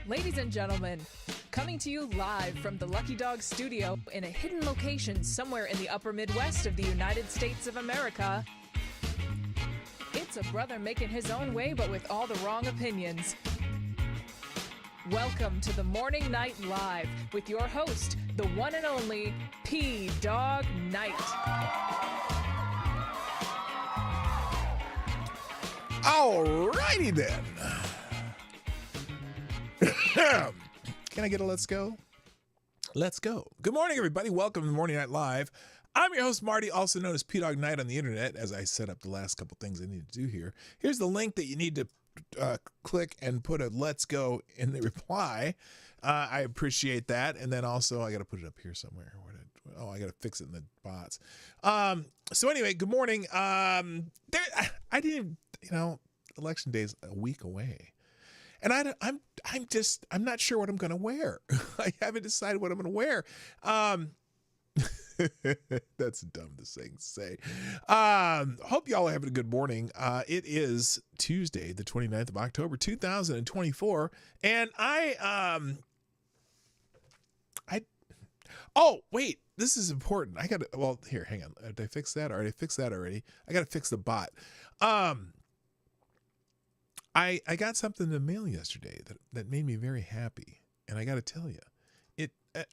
Ladies and gentlemen, coming to you live from the Lucky Dog studio in a hidden location somewhere in the upper Midwest of the United States of America, it's a brother making his own way but with all the wrong opinions. Welcome to the Morning Night Live with your host, the one and only P-Dog Knight. Alrighty then. Can I get a let's go? Let's go. Good morning, everybody. Welcome to the Morning Night Live. I'm your host, Marty, also known as P-Dog Knight on the internet, as I set up the last couple things I need to do here. Here's the link that you need to click and put a let's go in the reply. I appreciate that. And then also, I got to put it up here somewhere. I got to fix it in the bots. So anyway, good morning. I didn't, election day is a week away. And I'm not sure what I'm going to wear. I haven't decided what I'm going to wear. That's dumb to say. Hope y'all are having a good morning. It is Tuesday, the 29th of October, 2024. And oh, wait, this is important. Here, hang on. Did I fix that? I fixed that already. I got to fix the bot. I got something in the mail yesterday that made me very happy, and I got to tell you,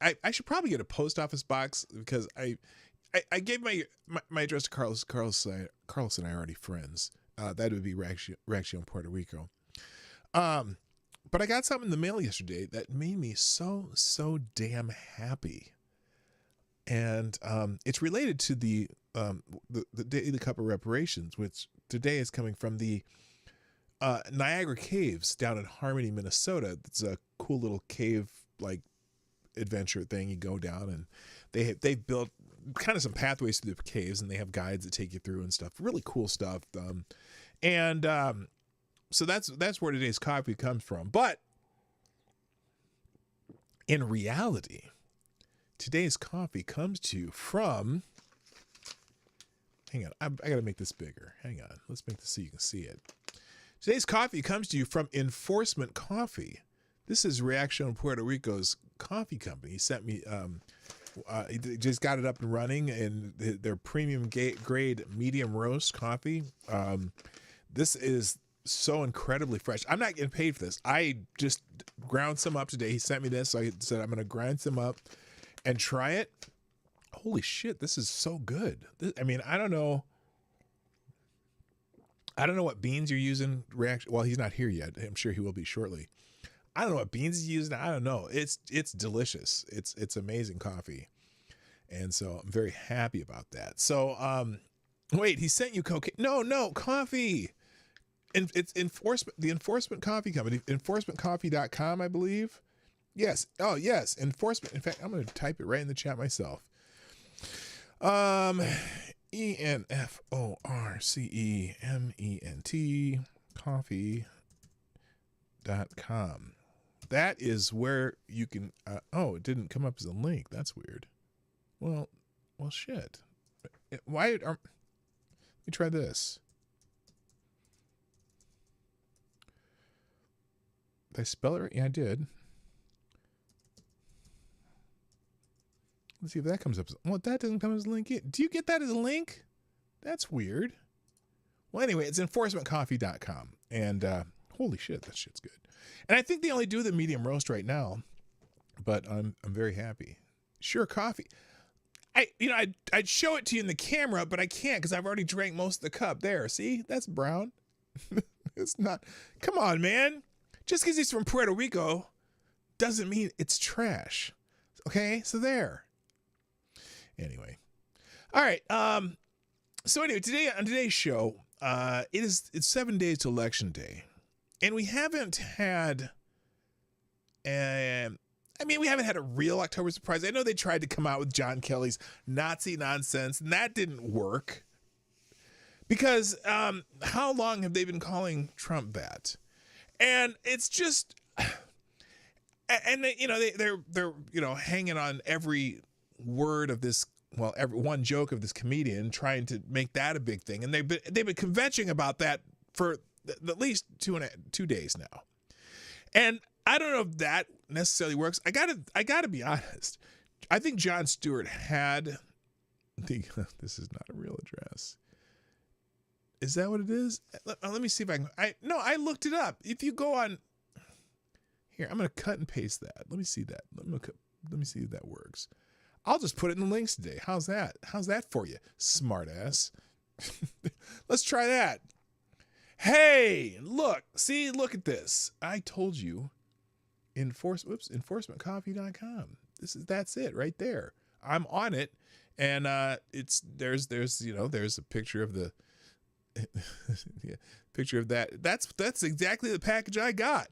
I should probably get a post office box because I gave my address to Carlos. Carlos and I are already friends. That would be Reacción, Puerto Rico. But I got something in the mail yesterday that made me so damn happy, and it's related to the Daily Cup of Reparations, which today is coming from the Niagara Caves down in Harmony, Minnesota. It's a cool little cave like adventure thing. You go down and they've built kind of some pathways through the caves, and they have guides that take you through and stuff. Really cool stuff. So that's where today's coffee comes from. But in reality, today's coffee comes to you from. Hang on, I got to make this bigger. Hang on, let's make this so you can see it. Today's coffee comes to you from Enforcement Coffee. This is Reacción Puerto Rico's coffee company. He sent me, he just got it up and running, and their premium grade medium roast coffee. This is so incredibly fresh. I'm not getting paid for this. I just ground some up today. He sent me this, so I said I'm going to grind some up and try it. Holy shit, this is so good. I don't know. I don't know what beans you're using. Well, he's not here yet. I'm sure he will be shortly. I don't know what beans he's using. I don't know. It's delicious. It's amazing coffee. And so I'm very happy about that. So, wait, he sent you cocaine. No, coffee. And it's the Enforcement Coffee Company, enforcementcoffee.com, I believe. Yes. Oh, yes. Enforcement. In fact, I'm going to type it right in the chat myself. ENFORCEMENT coffee.com. That is where you can, it didn't come up as a link. That's weird. Well, shit. Let me try this. Did I spell it right? Yeah, I did. Let's see if that comes up. Well, that doesn't come as a link. Do you get that as a link? That's weird. Well, anyway, it's enforcementcoffee.com. And holy shit, that shit's good. And I think they only do the medium roast right now. But I'm very happy. Sure, coffee. I'd show it to you in the camera, but I can't because I've already drank most of the cup. There, see? That's brown. It's not. Come on, man. Just because he's from Puerto Rico doesn't mean it's trash. Okay, so there. Anyway, all right. So anyway, on today's show, it's 7 days to Election Day, and we haven't had. We haven't had a real October surprise. I know they tried to come out with John Kelly's Nazi nonsense, and that didn't work. Because how long have they been calling Trump that? And it's just. and they, they're hanging on every word of this. Well, every one joke of this comedian, trying to make that a big thing, and they've been conventioning about that for at least 2 days now. And I don't know if that necessarily works. I gotta be honest. I think Jon Stewart had this is not a real address. Is that what it is? Let me see if I can. I looked it up. If you go on here, I'm gonna cut and paste that. Let me see that. Let me see if that works. I'll just put it in the links today. How's that? How's that for you, smart ass? Let's try that. Hey, look at this. I told you. Enforcementcoffee.com. That's it right there. I'm on it, and there's a picture of the yeah, picture of that. That's exactly the package I got.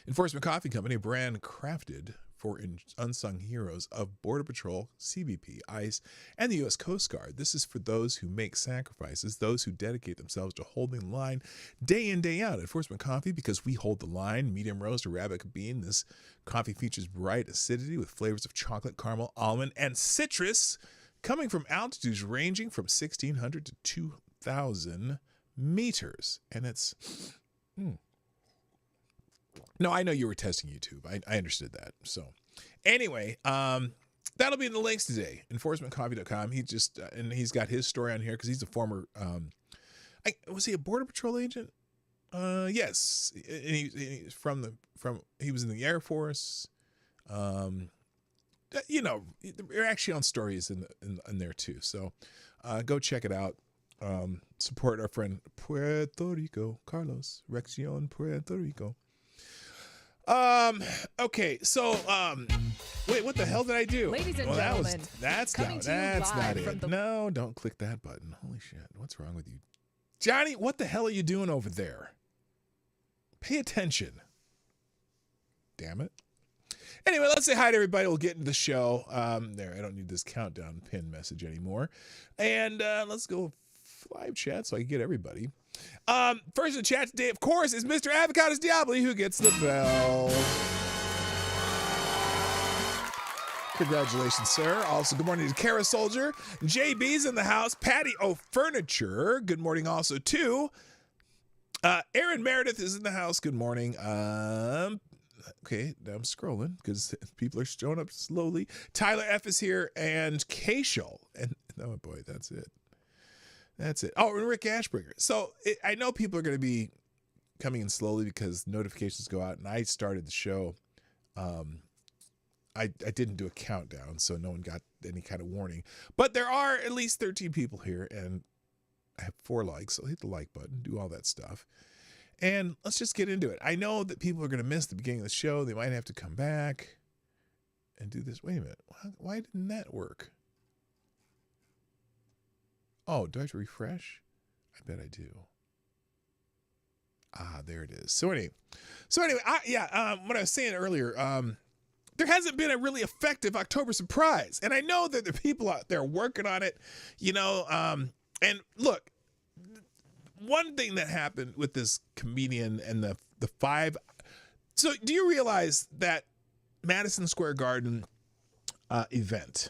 Enforcement Coffee Company, a brand crafted for unsung heroes of Border Patrol, CBP, ICE, and the U.S. Coast Guard. This is for those who make sacrifices, those who dedicate themselves to holding the line day in, day out. Enforcement Coffee, because we hold the line. Medium roast, Arabica bean. This coffee features bright acidity with flavors of chocolate, caramel, almond, and citrus, coming from altitudes ranging from 1,600 to 2,000 meters. And it's... No, I know you were testing YouTube. I understood that. So anyway, that'll be in the links today. Enforcementcoffee.com. He just, and he's got his story on here because he's a former, was he a Border Patrol agent? Yes. And he was in the Air Force. They're actually on stories in there too. So go check it out. Support our friend Puerto Rico, Carlos, Rexion, Puerto Rico. Okay, so wait, what the hell did I do? Ladies and gentlemen, that's not it. No, don't click that button. Holy shit, what's wrong with you? Johnny, what the hell are you doing over there? Pay attention. Damn it. Anyway, let's say hi to everybody. We'll get into the show. There, I don't need this countdown pin message anymore. And let's go live chat so I can get everybody. First in the chat today, of course, is Mr. Avocados Diabli, who gets the bell. Congratulations, sir. Also, good morning to Kara Soldier. JB's in the house. Patty O Furniture. Good morning also to Aaron Meredith is in the house. Good morning. Okay, now I'm scrolling because people are showing up slowly. Tyler F is here, and Kashel. And oh boy, that's it. That's it. Oh, and Rick Ashbringer. So I know people are going to be coming in slowly because notifications go out, and I started the show. I didn't do a countdown, so no one got any kind of warning. But there are at least 13 people here, and I have 4 likes, so hit the like button, do all that stuff. And let's just get into it. I know that people are going to miss the beginning of the show. They might have to come back and do this. Wait a minute. Why didn't that work? Oh, do I have to refresh? I bet I do. Ah, there it is. So anyway, what I was saying earlier, there hasn't been a really effective October surprise. And I know that there are people out there working on it, and look, one thing that happened with this comedian and the 5. So do you realize that Madison Square Garden event,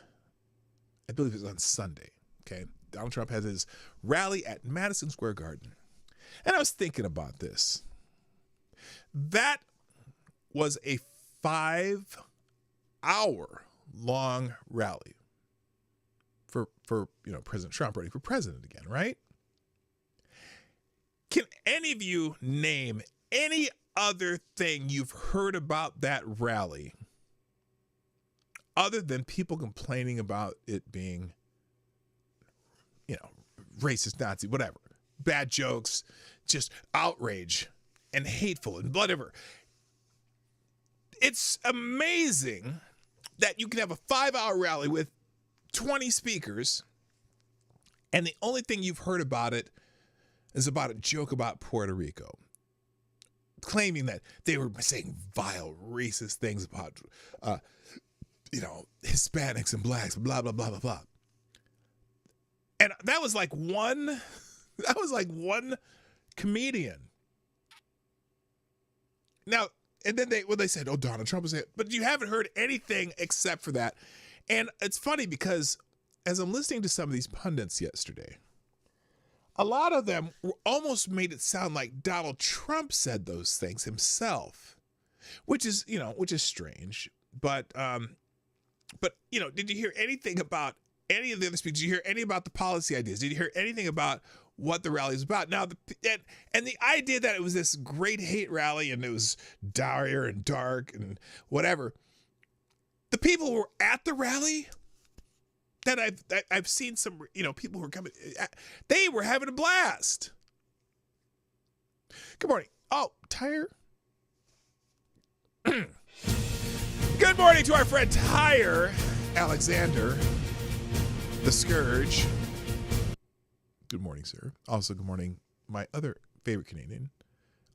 I believe it was on Sunday, okay? Donald Trump has his rally at Madison Square Garden. And I was thinking about this. That was a 5-hour-long rally for President Trump running for president again, right? Can any of you name any other thing you've heard about that rally other than people complaining about it being, racist, Nazi, whatever, bad jokes, just outrage and hateful and whatever? It's amazing that you can have a 5-hour rally with 20 speakers, and the only thing you've heard about it is about a joke about Puerto Rico, claiming that they were saying vile, racist things about, Hispanics and blacks, blah, blah, blah, blah, blah. And that was like one comedian. Now, and then they said, oh, Donald Trump was it, but you haven't heard anything except for that. And it's funny because as I'm listening to some of these pundits yesterday, a lot of them almost made it sound like Donald Trump said those things himself, which is strange. But did you hear anything about any of the other speeches? Did you hear any about the policy ideas? Did you hear anything about what the rally is about? Now, and the idea that it was this great hate rally and it was dire and dark and whatever. The people who were at the rally that I've seen some, people who were coming, they were having a blast. Good morning. Oh, Tyre. Good morning to our friend Tyre Alexander, the Scourge. Good morning, sir. Also, good morning, my other favorite Canadian,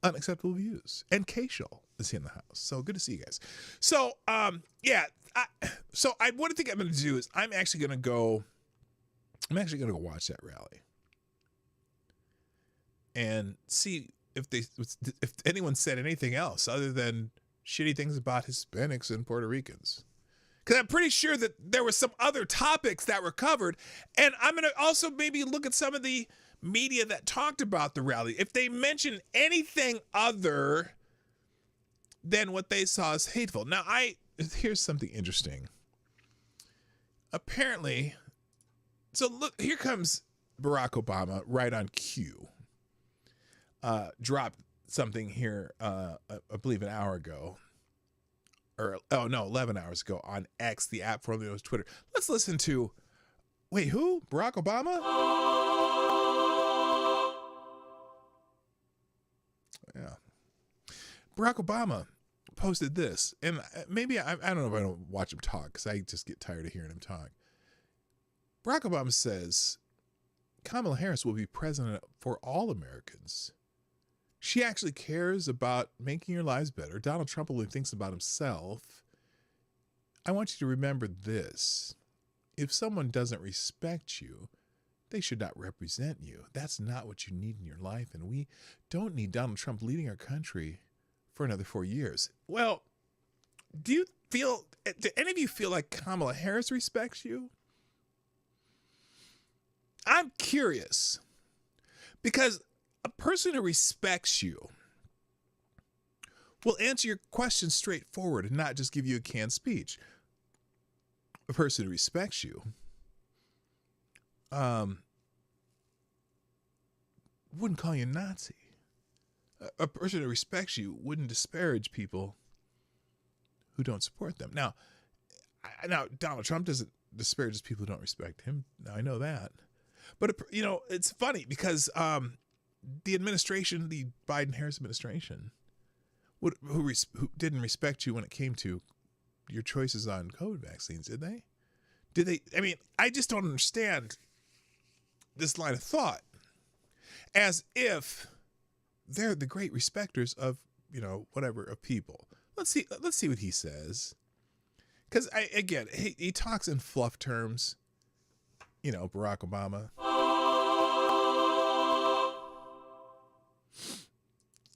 Unacceptable Views, and K-Shul is in the house. So good to see you guys. So, one thing I'm going to do is I'm actually going to go watch that rally and see if anyone said anything else other than shitty things about Hispanics and Puerto Ricans. Because I'm pretty sure that there were some other topics that were covered. And I'm going to also maybe look at some of the media that talked about the rally. If they mention anything other than what they saw as hateful. Now, here's something interesting. Apparently, so look, here comes Barack Obama right on cue. Dropped something here, I believe an hour ago. 11 hours ago on X, the app formerly known as Twitter. Let's listen to, wait, who? Barack Obama? Yeah. Barack Obama posted this, and maybe, I don't know if I don't watch him talk, because I just get tired of hearing him talk. Barack Obama says, Kamala Harris will be president for all Americans. She actually cares about making your lives better. Donald Trump only thinks about himself. I want you to remember this. If someone doesn't respect you, they should not represent you. That's not what you need in your life. And we don't need Donald Trump leading our country for another 4 years. Well, do any of you feel like Kamala Harris respects you? I'm curious because a person who respects you will answer your questions straightforward and not just give you a canned speech. A person who respects you wouldn't call you a Nazi. A person who respects you wouldn't disparage people who don't support them. Now Donald Trump doesn't disparage people who don't respect him. Now I know that. But, it's funny because the administration, the Biden-Harris administration, who didn't respect you when it came to your choices on COVID vaccines, did they? Did they? I mean, I just don't understand this line of thought. As if they're the great respecters of, of people. Let's see what he says. Because, he talks in fluff terms. Barack Obama.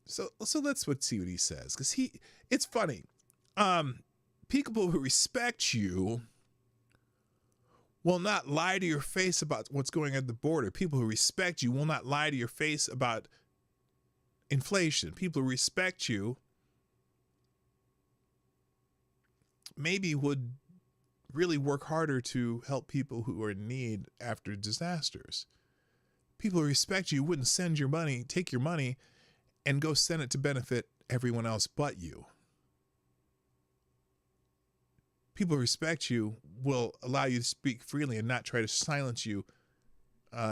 So let's see what he says, because it's funny. People who respect you will not lie to your face about what's going on at the border. People who respect you will not lie to your face about inflation. People who respect you maybe would really work harder to help people who are in need after disasters. People who respect you wouldn't take your money and go send it to benefit everyone else but you. People who respect you will allow you to speak freely and not try to silence you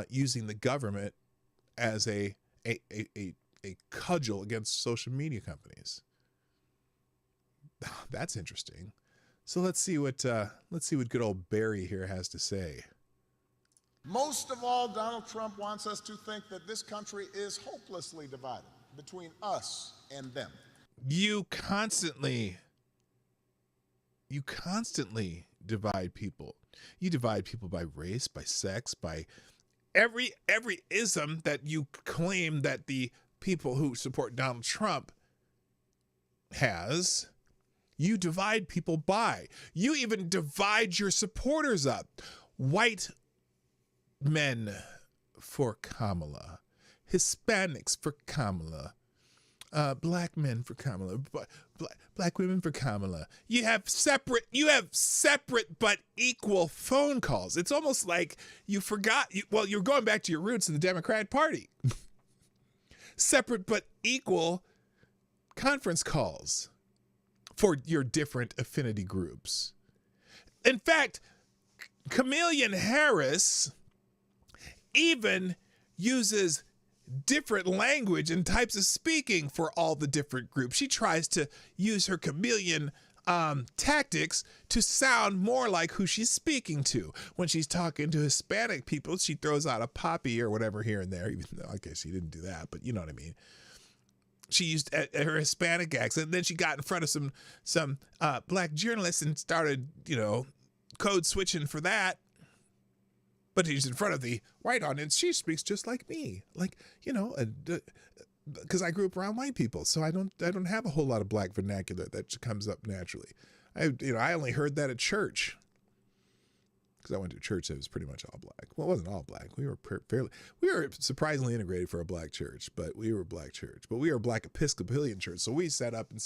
using the government as a cudgel against social media companies. That's interesting. So let's see what good old Barry here has to say. Most of all, Donald Trump wants us to think that this country is hopelessly divided between us and them. You constantly divide people. You divide people by race, by sex, by every ism that you claim that the people who support Donald Trump has, you divide people by. You even divide your supporters up. White men for Kamala, Hispanics for Kamala, black men for Kamala, black women for Kamala. You have separate but equal phone calls. It's almost like you forgot. You're going back to your roots in the Democratic Party. Separate but equal conference calls for your different affinity groups. In fact, Chameleon Harris even uses different language and types of speaking for all the different groups. She tries to use her chameleon tactics to sound more like who she's speaking to. When she's talking to Hispanic people, she throws out a poppy or whatever here and there, even though I guess she didn't do that, but you know what I mean. She used her Hispanic accent, and then she got in front of some black journalists and started, code switching for that. But he's in front of the white audience. She speaks just like me, because I grew up around white people, so I don't have a whole lot of black vernacular that comes up naturally. I only heard that at church, because I went to a church that was pretty much all black. Well, it wasn't all black. We were surprisingly integrated for a black church, but we were a black church. But we were a black Episcopalian church, so we set up and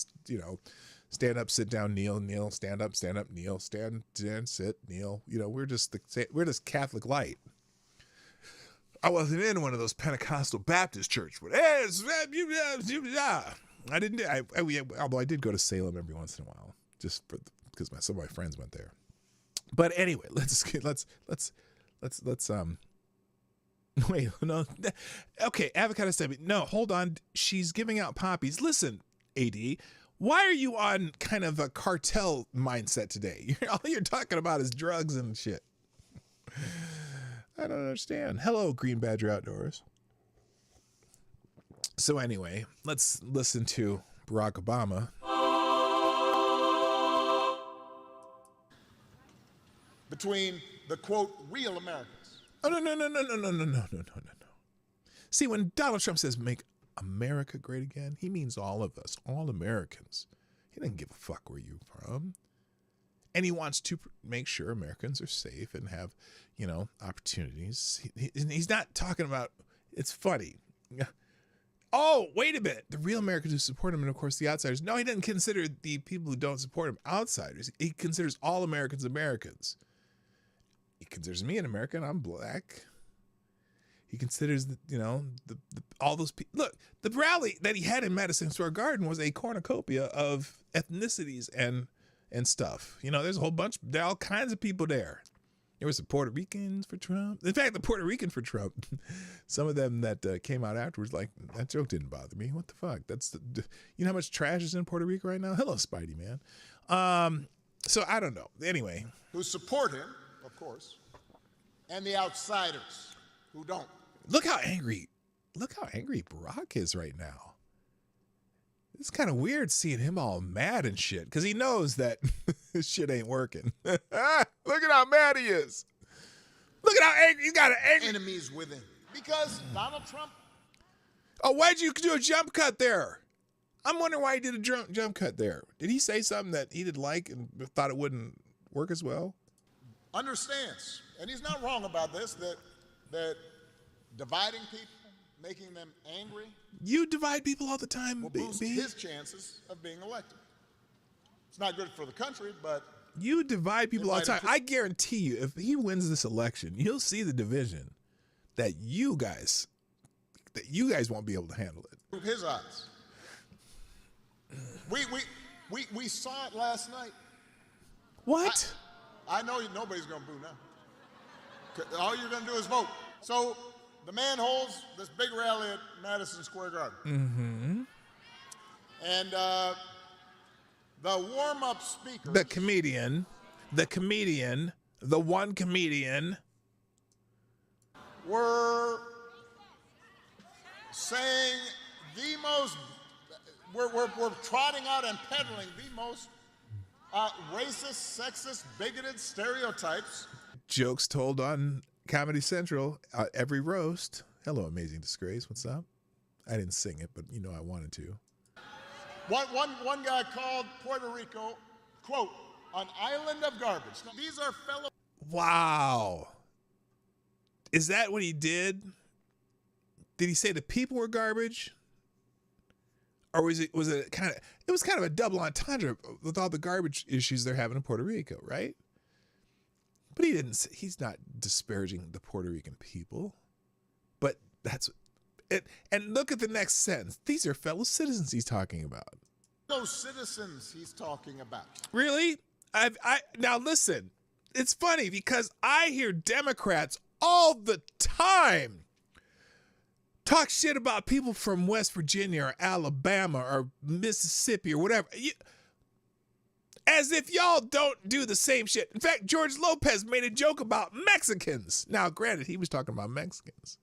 stand up, sit down, kneel, stand up, kneel, stand, sit, kneel. We're just Catholic light. I wasn't in one of those Pentecostal Baptist churches. Although I did go to Salem every once in a while, just because some of my friends went there. But anyway, let's wait, no, okay, avocado stubby. No, hold on. She's giving out poppies. Listen, AD, why are you on kind of a cartel mindset today? All you're talking about is drugs and shit. I don't understand. Hello, Green Badger Outdoors. So anyway, let's listen to Barack Obama. Between the, quote, real Americans. Oh, no. See, when Donald Trump says make America great again, he means all of us, all Americans. He doesn't give a fuck where you're from. And he wants to make sure Americans are safe and have, opportunities. He's not talking about, it's funny. Oh, wait a minute. The real Americans who support him and, of course, the outsiders. No, he doesn't consider the people who don't support him outsiders. He considers all Americans Americans. He considers me an American. I'm black. He considers, all those people. Look, the rally that he had in Madison Square Garden was a cornucopia of ethnicities and stuff. There's a whole bunch. There are all kinds of people there. There was the Puerto Ricans for Trump. In fact, the Puerto Rican for Trump, some of them that came out afterwards, like, that joke didn't bother me. What the fuck? You know how much trash is in Puerto Rico right now? Hello, Spidey, man. So I don't know. Anyway. Who support him, of course, and the outsiders who don't. Look how angry Barack is right now. It's kind of weird seeing him all mad and shit, because he knows that this shit ain't working. Look at how mad he is. Look at how angry he's got. An angry enemies within. Because Donald Trump. Oh, why'd you do a jump cut there? I'm wondering why he did a jump cut there. Did he say something that he didn't like and thought it wouldn't work as well? Understands, and he's not wrong about this, that dividing people, making them angry. You divide people all the time, will boost his chances of being elected. It's not good for the country, but you divide people all the time. I guarantee you, if he wins this election, you'll see the division that you guys won't be able to handle it. His eyes. We saw it last night. What? I know nobody's going to boo now. All you're going to do is vote. So the man holds this big rally at Madison Square Garden. Mm-hmm. And the warm-up speakers. The one comedian. Were saying the most, we're trotting out and peddling the most racist, sexist, bigoted stereotypes. Jokes told on Comedy Central, every roast. Hello, Amazing Disgrace. What's up? I didn't sing it, but I wanted to. One guy called Puerto Rico, quote, an island of garbage. Now, these are fellow. Wow. Is that what he did? Did he say the people were garbage? Or was it kind of a double entendre with all the garbage issues they're having in Puerto Rico, right? But he's not disparaging the Puerto Rican people. But that's it. And look at the next sentence. These are fellow citizens he's talking about. Those citizens he's talking about. Really? Now listen, it's funny because I hear Democrats all the time talk shit about people from West Virginia or Alabama or Mississippi or whatever. As if y'all don't do the same shit. In fact, George Lopez made a joke about Mexicans. Now, granted, he was talking about Mexicans.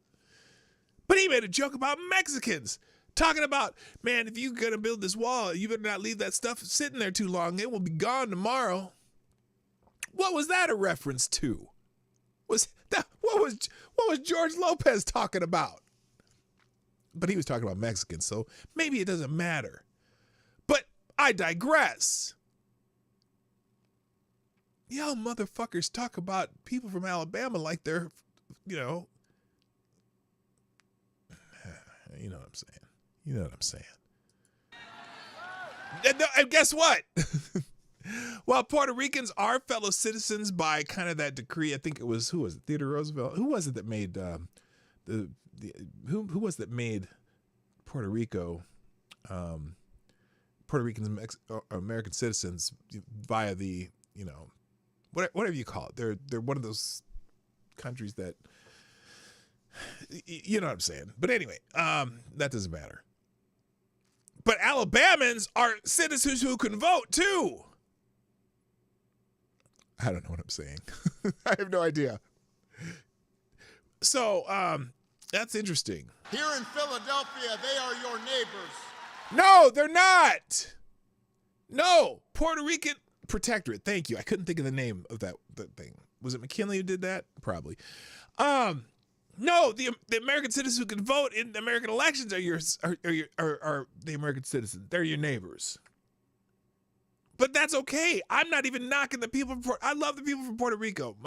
But he made a joke about Mexicans. Talking about, man, if you're going to build this wall, you better not leave that stuff sitting there too long. It will be gone tomorrow. What was that a reference to? What was George Lopez talking about? But he was talking about Mexicans, so maybe it doesn't matter. But I digress. Y'all motherfuckers talk about people from Alabama like they're, you know what I'm saying. You know what I'm saying. And guess what? While Puerto Ricans are fellow citizens by kind of that decree, I think it was, who was it? Theodore Roosevelt? Who was it that made who was that made Puerto Rico, Puerto Ricans, American citizens via the, whatever you call it. They're one of those countries that, you know what I'm saying. But anyway, that doesn't matter. But Alabamans are citizens who can vote too. I don't know what I'm saying. I have no idea. So, that's interesting. Here in Philadelphia, they are your neighbors. No, they're not. No, Puerto Rican Protectorate. Thank you. I couldn't think of the name of that thing. Was it McKinley who did that? Probably. No, the American citizens who can vote in the American elections are the American citizens. They're your neighbors. But that's okay. I'm not even knocking the people from I love the people from Puerto Rico.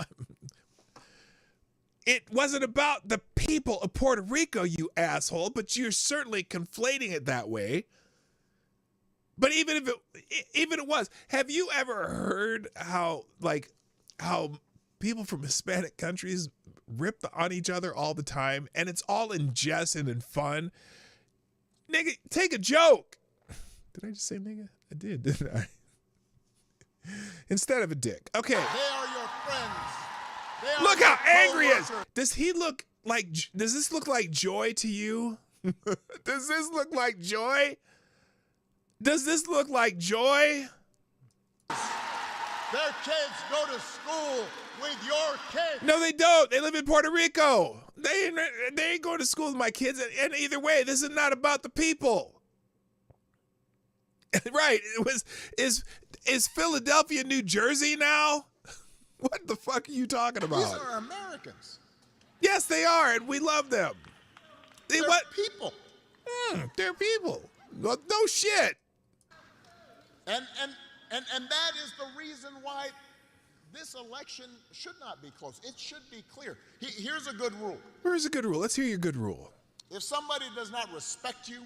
It wasn't about the people of Puerto Rico, you asshole, but you're certainly conflating it that way. But even if it was, have you ever heard how people from Hispanic countries rip on each other all the time, and it's all in jest and in fun? Nigga, take a joke. Did I just say nigga? I did, didn't I? Instead of a dick. Okay. They are your friends. Look how angry he is. Does this look like joy to you? Does this look like joy? Does this look like joy? Their kids go to school with your kids. No, they don't. They live in Puerto Rico. They ain't going to school with my kids. And either way, this is not about the people. Right. Is Philadelphia, New Jersey now? What the fuck are you talking about? These are Americans. Yes, they are, and we love them. They're people. They're people. No shit. And that is the reason why this election should not be close. It should be clear. Here's a good rule. Here's a good rule. Let's hear your good rule. If somebody does not respect you,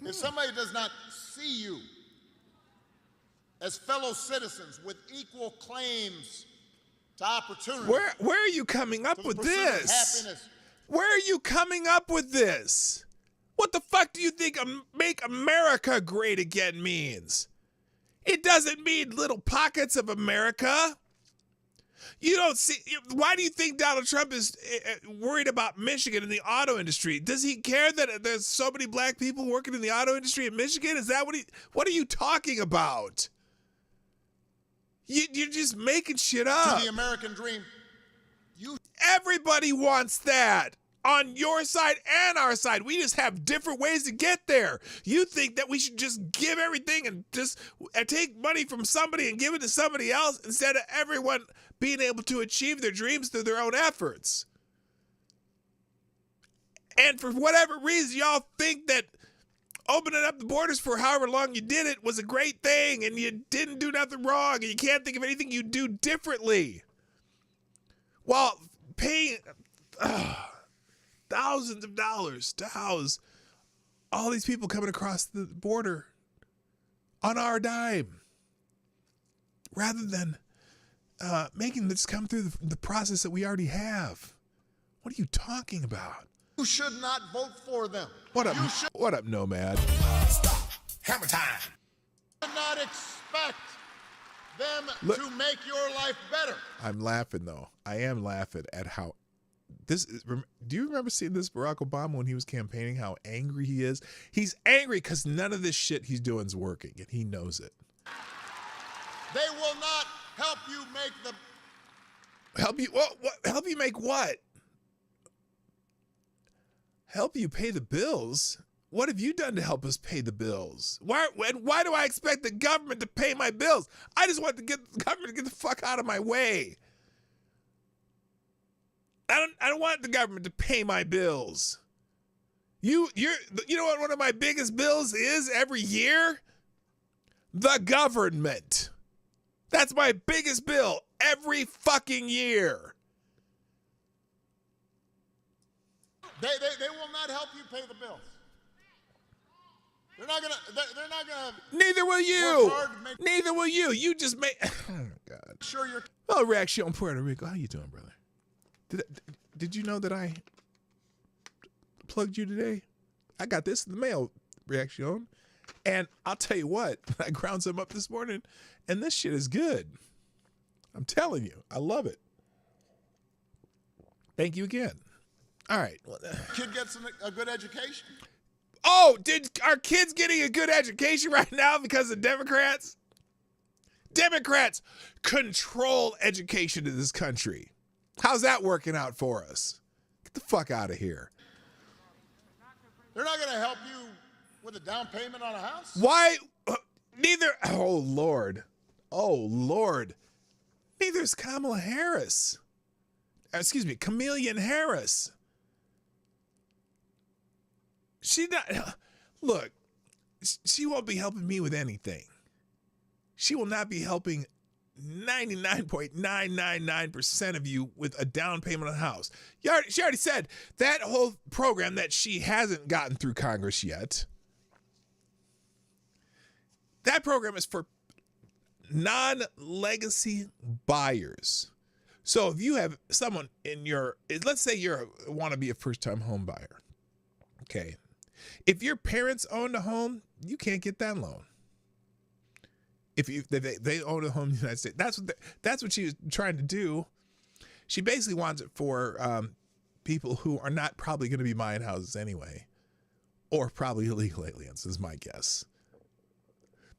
if somebody does not see you as fellow citizens with equal claims to opportunity. Where are you coming up with this? Happiness. Where are you coming up with this? What the fuck do you think make America great again means? It doesn't mean little pockets of America. You don't see. Why do you think Donald Trump is worried about Michigan and the auto industry? Does he care that there's so many black people working in the auto industry in Michigan? Is that what are you talking about? You're just making shit up. To the American dream. Everybody wants that. On your side and our side. We just have different ways to get there. You think that we should just give everything and just take money from somebody and give it to somebody else instead of everyone being able to achieve their dreams through their own efforts. And for whatever reason, y'all think that opening up the borders for however long you did it was a great thing, and you didn't do nothing wrong, and you can't think of anything you do differently. While paying thousands of dollars to house all these people coming across the border on our dime, rather than making this come through the process that we already have. What are you talking about? You should not vote for them. What up, Nomad? Stop. Hammer time. You should not expect them to make your life better. I'm laughing, though. I am laughing at how this is. Do you remember seeing this Barack Obama when he was campaigning, how angry he is? He's angry because none of this shit he's doing is working, and he knows it. They will not help you make the... Help you? What? Help you make what? Help you pay the bills? What have you done to help us pay the bills? Why do I expect the government to pay my bills? I just want the government to get the fuck out of my way. I don't want the government to pay my bills. You know what one of my biggest bills is every year? The government. That's my biggest bill every fucking year. They will not help you pay the bills. They're not gonna. Neither will you. Neither will you. You just made. Oh my God. Sure you're. Oh, Reaction Puerto Rico. How you doing, brother? Did you know that I plugged you today? I got this in the mail, Reaction, and I'll tell you what. I ground some up this morning, and this shit is good. I'm telling you, I love it. Thank you again. All right. Kid gets a good education. Oh, are kids getting a good education right now because of Democrats? Democrats control education in this country. How's that working out for us? Get the fuck out of here. They're not going to help you with a down payment on a house? Why? Neither. Oh, Lord. Oh, Lord. Neither is Kamala Harris. Excuse me, Chameleon Harris. Look, she won't be helping me with anything. She will not be helping 99.999% of you with a down payment on a house. She already said that whole program that she hasn't gotten through Congress yet, that program is for non-legacy buyers. So if you have someone let's say you want to be a first-time home buyer, okay? If your parents owned a home, you can't get that loan. If they own a home in the United States, that's what she was trying to do. She basically wants it for people who are not probably going to be buying houses anyway, or probably illegal aliens is my guess.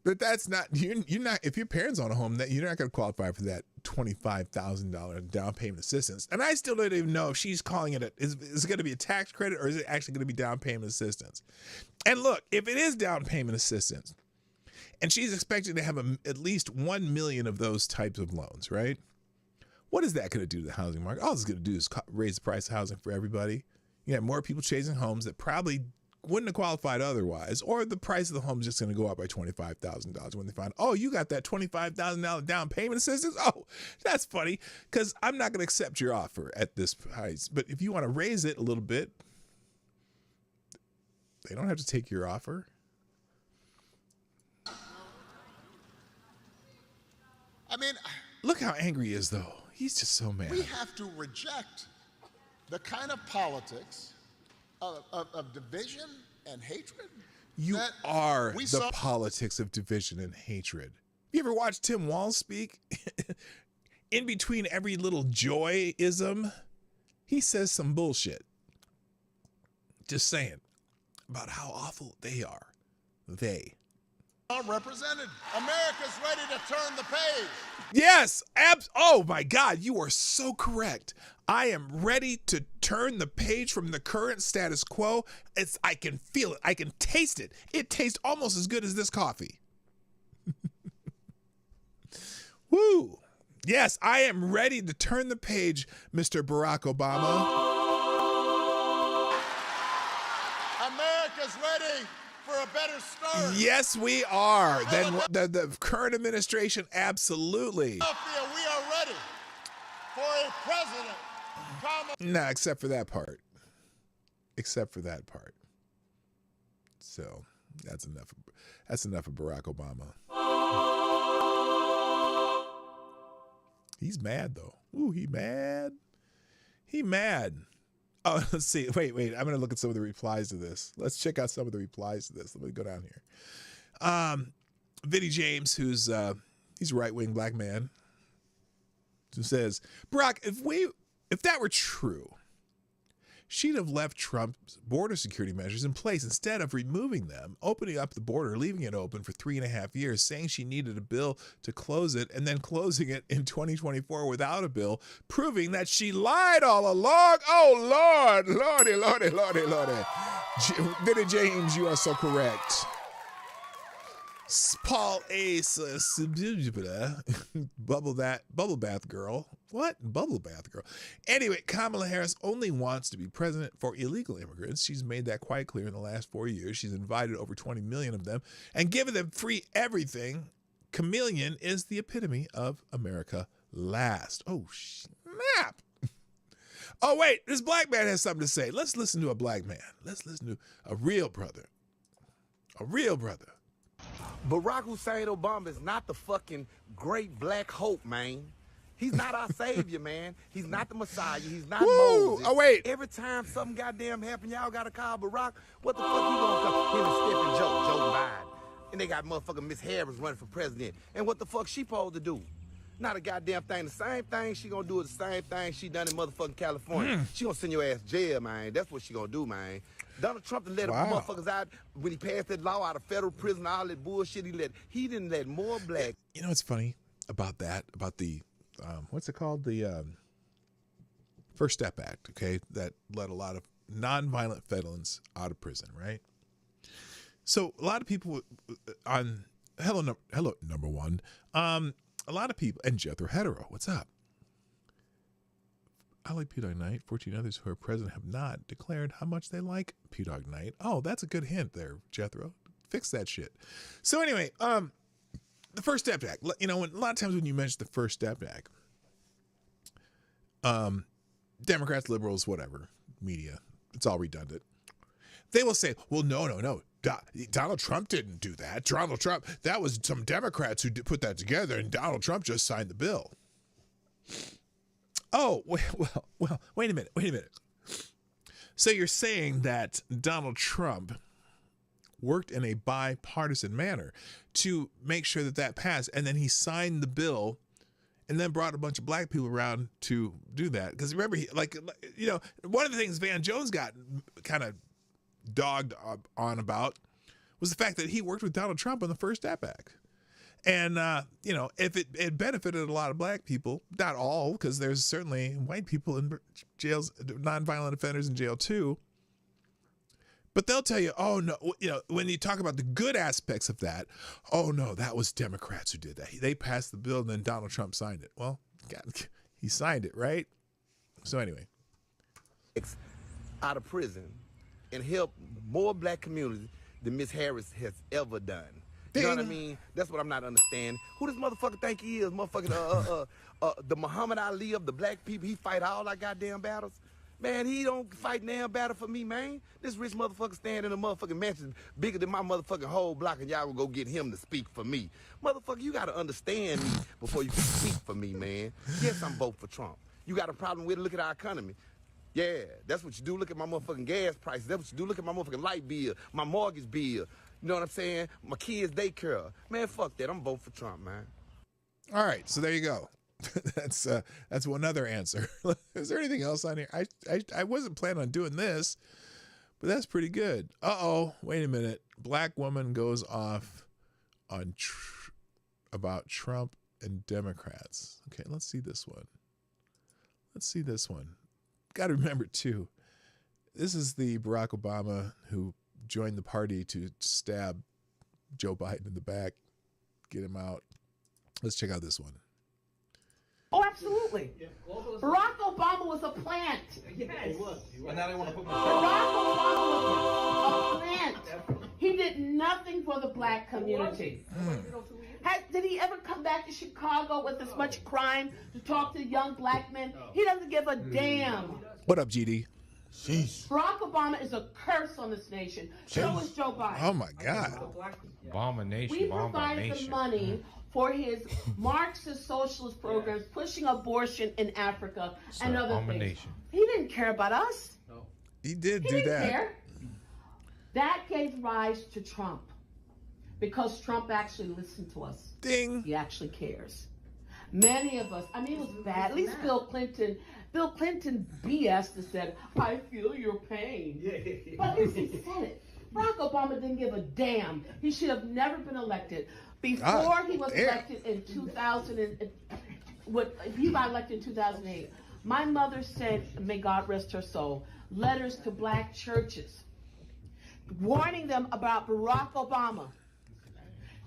But that's not you're not. If your parents own a home, that you're not going to qualify for that $25,000 down payment assistance. And I still don't even know if she's calling it is it going to be a tax credit or is it actually going to be down payment assistance? And look, if it is down payment assistance, and she's expecting to have at least 1 million of those types of loans, right? What is that going to do to the housing market? All it's going to do is raise the price of housing for everybody. You have more people chasing homes that probably wouldn't have qualified otherwise, or the price of the home is just going to go up by $25,000 when they find, oh, you got that $25,000 down payment assistance? Oh, that's funny, because I'm not going to accept your offer at this price. But if you want to raise it a little bit, they don't have to take your offer. I mean, look how angry he is, though. He's just so mad. We have to reject the kind of politics of division and hatred. You are the politics of division and hatred. You ever watch Tim Walz speak? In between every little joy-ism, he says some bullshit. Just saying about how awful they are. They are represented. America's ready to turn the page. Yes, oh my God, you are so correct. I am ready to turn the page from the current status quo. I can feel it. I can taste it. It tastes almost as good as this coffee. Woo. Yes, I am ready to turn the page, Mr. Barack Obama. America's ready for for a better start. Yes, we are. Then the current administration, absolutely. We are ready for a president. Nah, except for that part. Except for that part. So that's enough. That's enough of Barack Obama. He's mad though. Ooh, he mad. He mad. Oh, let's see. Wait. I'm gonna look at some of the replies to this. Let's check out some of the replies to this. Let me go down here. Vinnie James, who's he's a right-wing black man, who says, Barack, if that were true, she'd have left Trump's border security measures in place instead of removing them, opening up the border, leaving it open for 3.5 years, saying she needed a bill to close it, and then closing it in 2024 without a bill, proving that she lied all along. Oh, Lordy. Vinnie James, you are so correct. Paul Ace, bubble bath girl. What? Bubble bath girl. Anyway, Kamala Harris only wants to be president for illegal immigrants. She's made that quite clear in the last 4 years. She's invited over 20 million of them and given them free everything. Chameleon is the epitome of America last. Oh, snap. Oh, wait, this black man has something to say. Let's listen to a black man. Let's listen to a real brother. A real brother. Barack Hussein Obama is not the fucking great black hope, man. He's not our savior, man. He's not the Messiah. He's not Moses. Oh, wait. Every time something goddamn happen, y'all gotta call Barack. What the fuck he gonna come? Him and Stephen Joe Biden. And they got motherfucking Miss Harris running for president. And what the fuck she supposed to do? Not a goddamn thing. The same thing she gonna do is the same thing she done in motherfucking California. She gonna send your ass to jail, man. That's what she gonna do, man. Donald Trump done let motherfuckers out when he passed that law out of federal prison, all that bullshit he didn't let more black. You know what's funny about that? About the what's it called? The First Step Act, okay? That let a lot of nonviolent felons out of prison, right? So a lot of people on hello number one. A lot of people and Jethro Hetero, what's up? I like P-Dog Night. 14 others who are present have not declared how much they like P-Dog Night. Oh, that's a good hint there, Jethro. Fix that shit. So anyway, the First Step Act. You know, a lot of times when you mention the First Step Act, Democrats, liberals, whatever, media, it's all redundant. They will say, well, no. Donald Trump didn't do that. Donald Trump, that was some Democrats who put that together, and Donald Trump just signed the bill. Oh, well, wait a minute. So you're saying that Donald Trump worked in a bipartisan manner to make sure that passed, and then he signed the bill and then brought a bunch of black people around to do that. Because remember, one of the things Van Jones got kind of dogged on about was the fact that he worked with Donald Trump on the First Step Act. And, if it benefited a lot of black people, not all, because there's certainly white people in jails, nonviolent offenders in jail too. But they'll tell you, oh, no, when you talk about the good aspects of that, oh, no, that was Democrats who did that. They passed the bill and then Donald Trump signed it. Well, God, he signed it, right? So anyway. Out of prison and help more black communities than Miss Harris has ever done. You know what I mean? That's what I'm not understanding. Who this motherfucker think he is? Motherfucking the Muhammad Ali of the black people. He fight all our goddamn battles. Man, he don't fight damn battle for me, man. This rich motherfucker stand in a motherfucking mansion bigger than my motherfucking whole block, and y'all gonna go get him to speak for me. Motherfucker, you gotta understand me before you can speak for me, man. Yes, I'm voting for Trump. You got a problem with it? Look at our economy. Yeah, that's what you do. Look at my motherfucking gas prices. That's what you do. Look at my motherfucking light bill, my mortgage bill. You know what I'm saying? My kids' daycare. Man, fuck that. I'm voting for Trump, man. All right, so there you go. That's one other answer. Is there anything else on here? I wasn't planning on doing this, but that's pretty good. Wait a minute. Black woman goes off on about Trump and Democrats. Okay, let's see this one. Got to remember too, this is the Barack Obama who joined the party to stab Joe Biden in the back, get him out. Let's check out this one. Oh, absolutely. Yeah, Barack Obama was a plant. Yeah, he was. And now they want to put Barack Obama was a plant. He He did nothing for the black community. Did he ever come back to Chicago with as much crime to talk to young black men? He doesn't give a damn. What up, GD? Sheesh. Barack Obama is a curse on this nation. So is Joe Biden. Oh my God. Abomination. We provide the money for his Marxist socialist programs, pushing abortion in Africa and other things. He didn't care about us. He did He do didn't that. care. That gave rise to Trump. Because Trump actually listened to us. Ding. He actually cares. Many of us, I mean, it was bad. At least Bill Clinton BS that said, I feel your pain. But at least he said it. Barack Obama didn't give a damn. He should have never been elected. Before he was elected in 2000, he got elected in 2008. My mother said, may God rest her soul, letters to black churches, warning them about Barack Obama,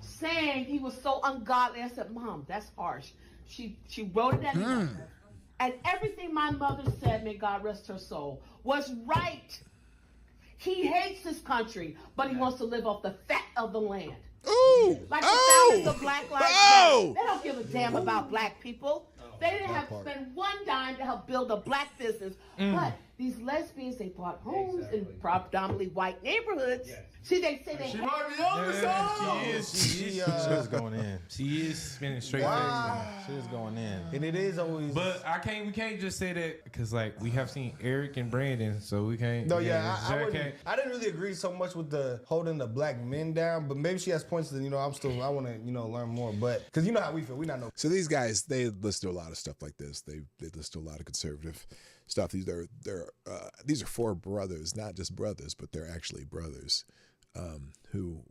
saying he was so ungodly. I said, Mom, that's harsh. She wrote it down. And everything my mother said, may God rest her soul, was right. He hates this country, but he wants to live off the fat of the land. Ooh. Like the founders of Black Lives Matter. They don't give a damn about black people. They didn't have to spend one dime to help build a black business. But these lesbians, they bought homes in predominantly white neighborhoods. See, they say they... She might be on the song. She is going in. She is spinning straight face. She is going in. And it is always... But we can't just say that because, like, we have seen Eric and Brandon, so we can't... No, I didn't really agree so much with the holding the black men down, but maybe she has points that, I want to, learn more. But, because you know how we feel. We not know. So these guys, they listen to a lot of stuff like this. They listen to a lot of conservative stuff. These are four brothers, not just brothers, but they're actually brothers who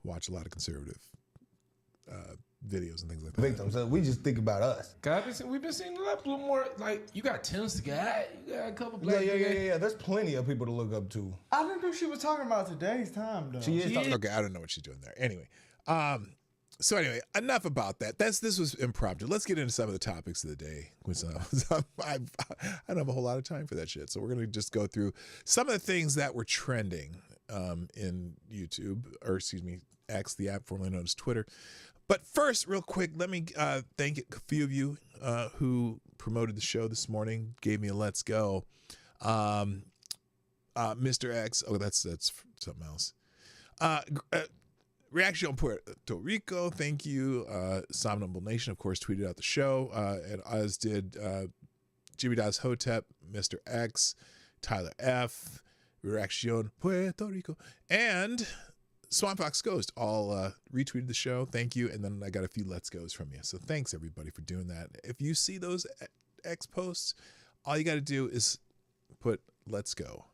watch a lot of conservative videos and things like that. Victims. So we just think about us. We've been seeing a little more, like, you got Tim's guy, you got a couple black guys. Yeah. There's plenty of people to look up to. I didn't know she was talking about today's time, though. She is talking. Okay, I don't know what she's doing there. Anyway, so anyway, enough about that. This was impromptu. Let's get into some of the topics of the day. I don't have a whole lot of time for that shit, so we're gonna just go through some of the things that were trending in YouTube, or excuse me, X, the app formerly known as Twitter. But first, real quick, let me thank a few of you who promoted the show this morning, gave me a let's go. Mr. X, that's something else. Reaction on Puerto Rico, thank you. Somnambul Nation, of course, tweeted out the show, and as did Jimmy Das Hotep, Mr. X, Tyler F, Reaction Puerto Rico, and Swamp Fox Ghost all retweeted the show. Thank you. And then I got a few let's goes from you. So thanks everybody for doing that. If you see those X posts, all you got to do is put let's go.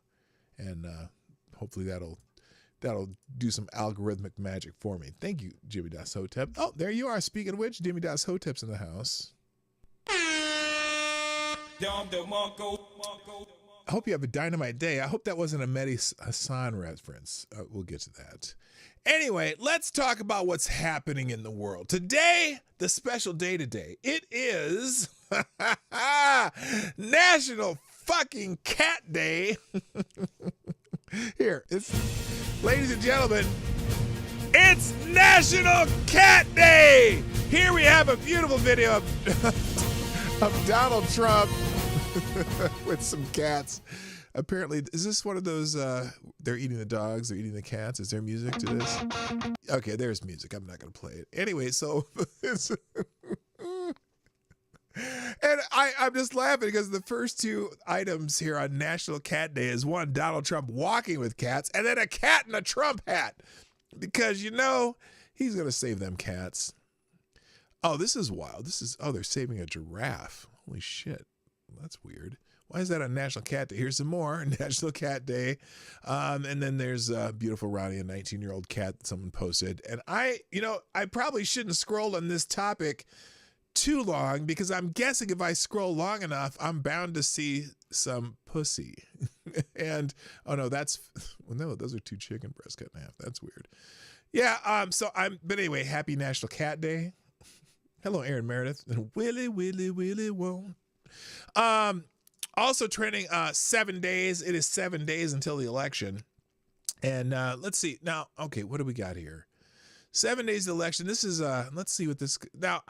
And hopefully that'll do some algorithmic magic for me. Thank you, Jimmy Das Hotep. Oh, there you are. Speaking of which, Jimmy Das Hotep's in the house. I hope you have a dynamite day. I hope that wasn't a Mehdi Hassan reference. We'll get to that. Anyway, let's talk about what's happening in the world. Today, the special day today, it is National fucking Cat Day. Here, ladies and gentlemen, it's National Cat Day. Here we have a beautiful video of Donald Trump with some cats. Apparently, is this one of those, they're eating the dogs, they're eating the cats? Is there music to this? Okay, there's music. I'm not going to play it. Anyway, so, and I'm just laughing because the first two items here on National Cat Day is one, Donald Trump walking with cats, and then a cat in a Trump hat. Because, he's going to save them cats. Oh, this is wild. They're saving a giraffe. Holy shit. That's weird. Why is that on National Cat Day? Here's some more. National Cat Day. And then there's beautiful Ronnie, a 19-year-old cat that someone posted. And I probably shouldn't scroll on this topic too long because I'm guessing if I scroll long enough, I'm bound to see some pussy. And, those are two chicken breasts cut in half. That's weird. Yeah, but anyway, happy National Cat Day. Hello, Aaron Meredith. And Willy won't. Also trending 7 days. It is 7 days until the election. And let's see now. Okay, what do we got here? 7 days of election. This is let's see what this now.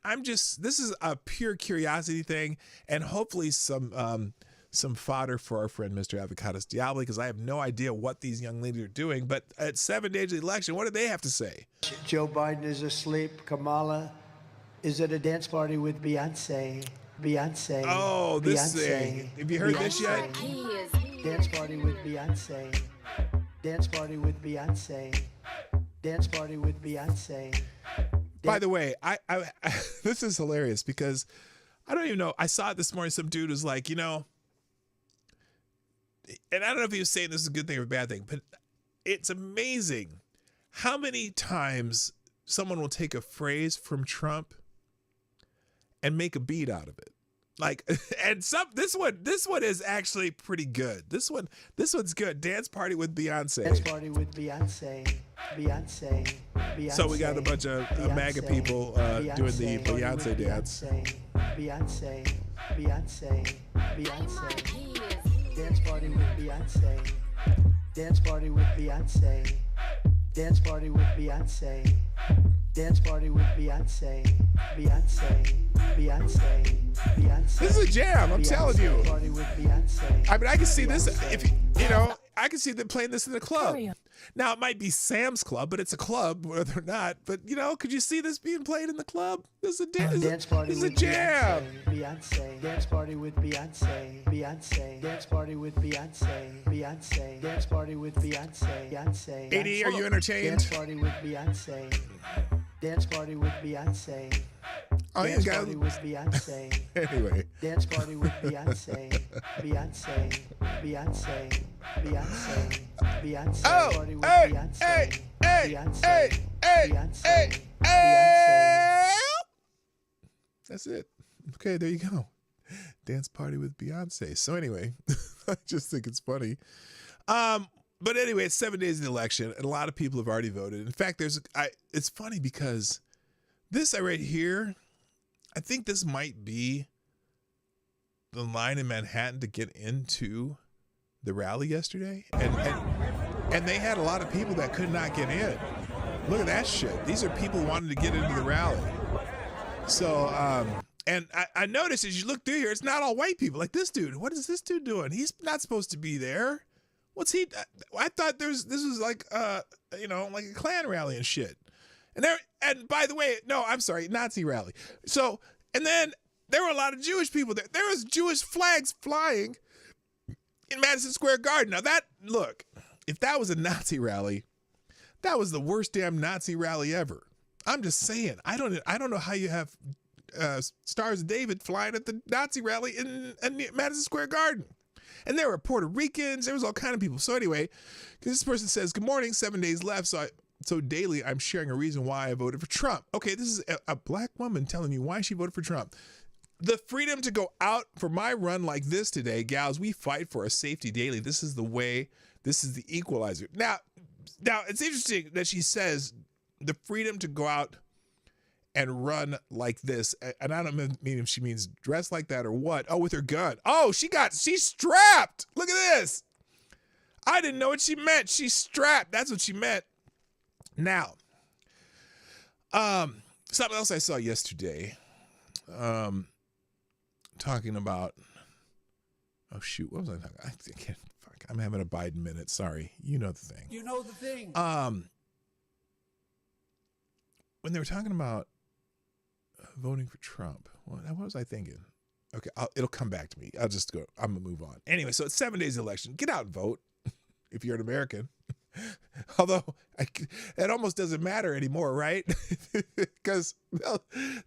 This is a pure curiosity thing, and hopefully some fodder for our friend Mr. Avocados Diablo, because I have no idea what these young ladies are doing. But at 7 days of the election, what do they have to say? Joe Biden is asleep. Kamala is at a dance party with Beyonce. Beyonce. Oh, this Beyonce. thing. Have you heard this yet? Dance party with Beyonce. Dance party with Beyonce. Dance party with Beyonce. By the way, I this is hilarious because I don't even know. I saw it this morning. Some dude was like, and I don't know if he was saying this is a good thing or a bad thing, but it's amazing how many times someone will take a phrase from Trump and make a beat out of it. Like, and this one is actually pretty good. This one's good. Dance party with Beyonce. Dance party with Beyonce. Beyonce. Beyonce. So we got a bunch of MAGA people doing the Beyonce dance. Beyonce. Beyonce. Beyonce. Dance party with Beyonce. Dance party with Beyonce. Dance party with Beyonce. Dance party with Beyonce. Beyonce. Beyonce. Beyonce. This is a jam, I'm telling you. Party with Beyonce. I mean, I can see this if I can see them playing this in the club. Now it might be Sam's Club, but it's a club, whether or not. But could you see this being played in the club? This is a Dance party this is a with jam. Beyonce. Dance party with Beyonce. Beyonce. Dance party with Beyonce. Beyonce. Dance party with Beyonce. Beyonce. AD, are you entertained? Dance party with Beyonce. Dance party with Beyonce. Oh, Dance yeah, party with Beyonce. Anyway. Dance party with Beyonce. Beyonce. Beyonce. Beyonce. Beyonce. Oh, Party with hey, Beyonce. hey, hey, Beyonce. hey, hey, Beyonce. hey, Beyonce. That's it. Okay, there you go. Dance party with Beyonce. So anyway, I just think it's funny. But anyway, it's 7 days of the election, and a lot of people have already voted. In fact, it's funny because this right here, I think this might be the line in Manhattan to get into the rally yesterday. And they had a lot of people that could not get in. Look at that shit. These are people wanting to get into the rally. So, and I noticed as you look through here, it's not all white people. Like this dude. What is this dude doing? He's not supposed to be there. What's he? I thought this was like like a Klan rally and shit. And by the way, no, I'm sorry, Nazi rally. So, and then there were a lot of Jewish people there. There was Jewish flags flying in Madison Square Garden. Now look, if that was a Nazi rally, that was the worst damn Nazi rally ever. I'm just saying. I don't know how you have Stars of David flying at the Nazi rally in Madison Square Garden. And there were Puerto Ricans. There was all kind of people. So anyway, because this person says, good morning, 7 days left. So daily, I'm sharing a reason why I voted for Trump. Okay, this is a black woman telling me why she voted for Trump. The freedom to go out for my run like this today, gals, we fight for a safety daily. This is the way. This is the equalizer. Now it's interesting that she says the freedom to go out and run like this. And I don't mean if she means dress like that or what. Oh, with her gun. Oh, she's strapped. Look at this. I didn't know what she meant. She's strapped. That's what she meant. Now, something else I saw yesterday, talking about, oh shoot, what was I talking about? I can't, fuck, I'm having a Biden minute. Sorry. You know the thing. You know the thing. When they were talking about voting for Trump, what was I thinking? Okay, it'll come back to me. I'm gonna move on. Anyway, so it's 7 days of election. Get out and vote if you're an American. Although it almost doesn't matter anymore, right? Because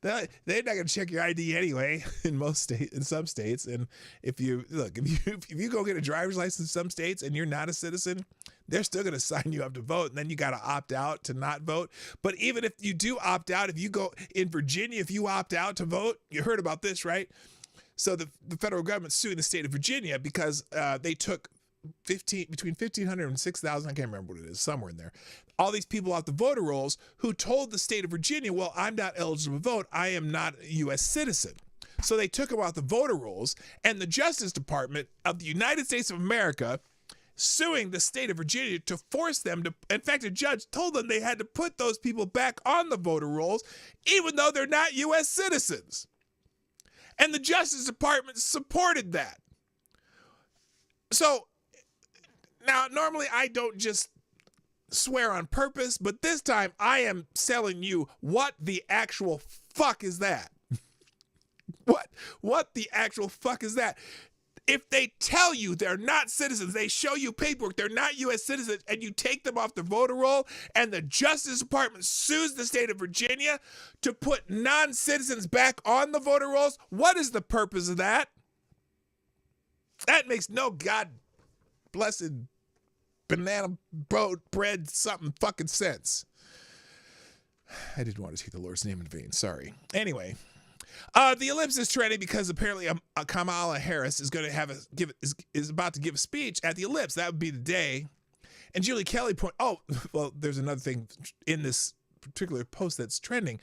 they're not going to check your ID anyway in some states. And if you go get a driver's license in some states and you're not a citizen, they're still going to sign you up to vote. And then you got to opt out to not vote. But even if you do opt out, if you go in Virginia, if you opt out to vote, you heard about this, right? So the federal government's suing the state of Virginia because they took between 1,500 and 6,000, I can't remember what it is, somewhere in there, all these people off the voter rolls who told the state of Virginia, well, I'm not eligible to vote. I am not a U.S. citizen. So they took them off the voter rolls, and the Justice Department of the United States of America suing the state of Virginia to force them to, in fact, a judge told them they had to put those people back on the voter rolls, even though they're not U.S. citizens. And the Justice Department supported that. So, now, normally I don't just swear on purpose, but this time I am telling you what the actual fuck is that? What the actual fuck is that? If they tell you they're not citizens, they show you paperwork, they're not U.S. citizens, and you take them off the voter roll, and the Justice Department sues the state of Virginia to put non-citizens back on the voter rolls, what is the purpose of that? That makes no God blessed banana bread something fucking sense. I didn't want to take the Lord's name in vain. Sorry. Anyway. The ellipse is trending because apparently Kamala Harris is going to is about to give a speech at the ellipse. That would be the day. And Julie Kelly there's another thing in this particular post that's trending.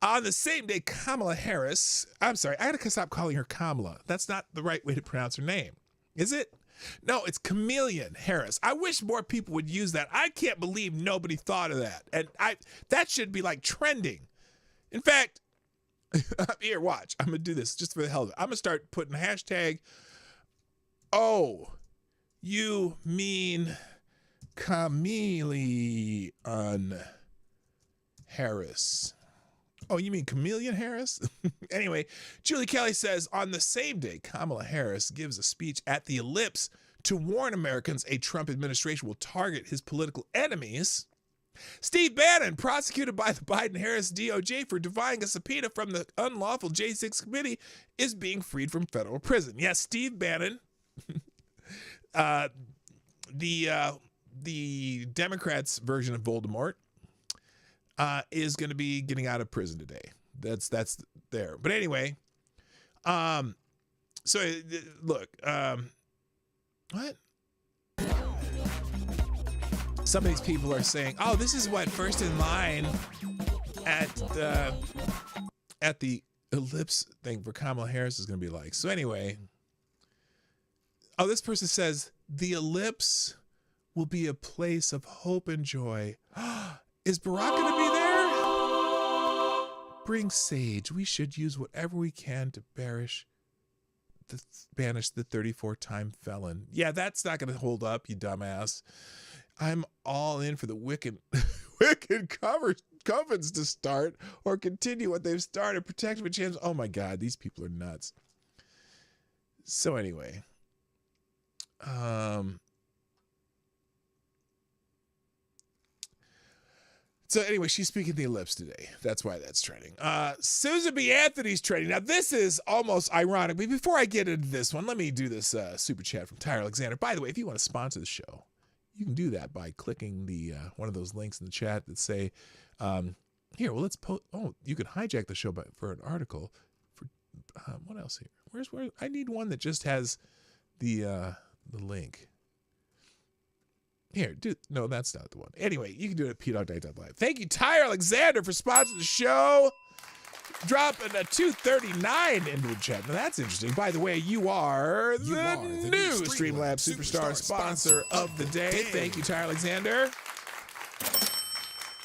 On the same day, Kamala Harris, I'm sorry, I got to stop calling her Kamala. That's not the right way to pronounce her name. Is it? No, it's Chameleon Harris. I wish more people would use that. I can't believe nobody thought of that. And that should be like trending. In fact, here, watch. I'm going to do this just for the hell of it. I'm going to start putting hashtag, oh, you mean Chameleon Harris. Oh, you mean Chameleon Harris? Anyway, Julie Kelly says on the same day, Kamala Harris gives a speech at the ellipse to warn Americans a Trump administration will target his political enemies. Steve Bannon, prosecuted by the Biden-Harris DOJ for defying a subpoena from the unlawful J6 committee, is being freed from federal prison. Yes, Steve Bannon, the Democrats' version of Voldemort, is going to be getting out of prison today. That's there. But anyway, so look, what? Some of these people are saying, oh, this is what first in line at the ellipse thing for Kamala Harris is going to be like. So anyway, this person says, the ellipse will be a place of hope and joy. Is Barack going to be there? Bring sage. We should use whatever we can to banish the 34-time felon. Yeah, that's not going to hold up, you dumbass. I'm all in for the wicked covens to start or continue what they've started. Protect my chance. Oh my God, these people are nuts. So anyway, she's speaking the ellipse today. That's why that's trending. Susan B. Anthony's trending. Now, this is almost ironic, but before I get into this one, let me do this super chat from Tyler Alexander. By the way, if you want to sponsor the show, you can do that by clicking the one of those links in the chat that say, here, well, let's post. Oh, you can hijack the show for an article. For what else here? Where? I need one that just has the link. Here, dude. No, that's not the one. Anyway, you can do it at pdognight.live. Thank you, Tyler Alexander, for sponsoring the show. Dropping a 239 into the chat. Now that's interesting. By the way, you are the new Streamlabs Superstar sponsor of the day. Thank you, Tyler Alexander.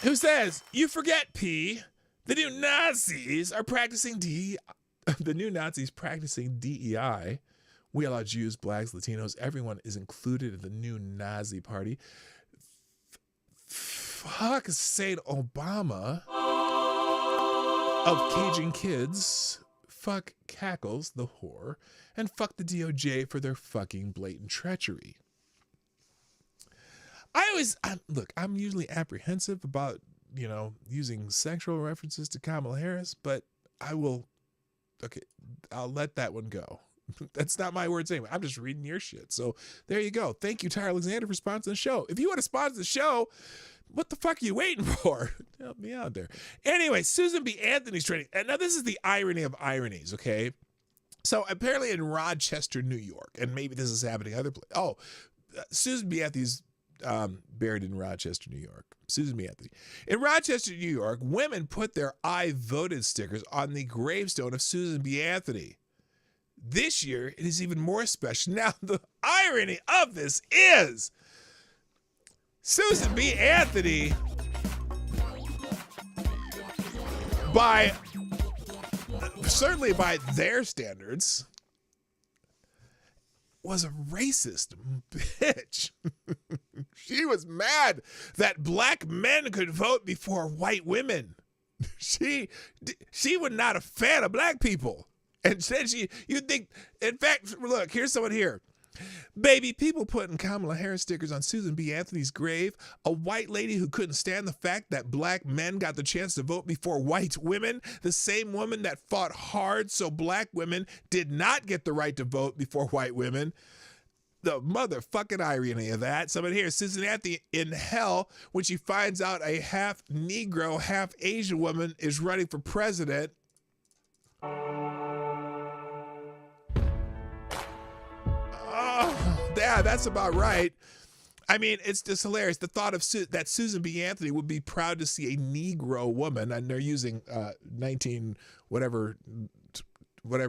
Who says, you forget, P, the new Nazis practicing DEI. We allow Jews, blacks, Latinos, everyone is included in the new Nazi party. Fuck Saint Obama of caging kids. Fuck Cackles, the whore. And fuck the DOJ for their fucking blatant treachery. I'm usually apprehensive about, using sexual references to Kamala Harris, but I'll let that one go. That's not my words anyway. I'm just reading your shit. So there you go. Thank you, Tyler Alexander, for sponsoring the show. If you want to sponsor the show, what the fuck are you waiting for? Help me out there. Anyway, Susan B. Anthony's training. And now this is the irony of ironies, okay? So apparently in Rochester, New York, and maybe this is happening other places. Oh, Susan B. Anthony's buried in Rochester, New York. Susan B. Anthony. In Rochester, New York, women put their I voted stickers on the gravestone of Susan B. Anthony. This year, it is even more special. Now, the irony of this is Susan B. Anthony, certainly by their standards, was a racist bitch. She was mad that black men could vote before white women. She was not a fan of black people. And said you'd think, in fact, look, here's someone here. Baby, people putting Kamala Harris stickers on Susan B. Anthony's grave. A white lady who couldn't stand the fact that black men got the chance to vote before white women. The same woman that fought hard so black women did not get the right to vote before white women. The motherfucking irony of that. Someone here, Susan Anthony in hell when she finds out a half Negro, half Asian woman is running for president. Yeah, that's about right. I mean, it's just hilarious. The thought of that Susan B. Anthony would be proud to see a Negro woman, and they're using 19 whatever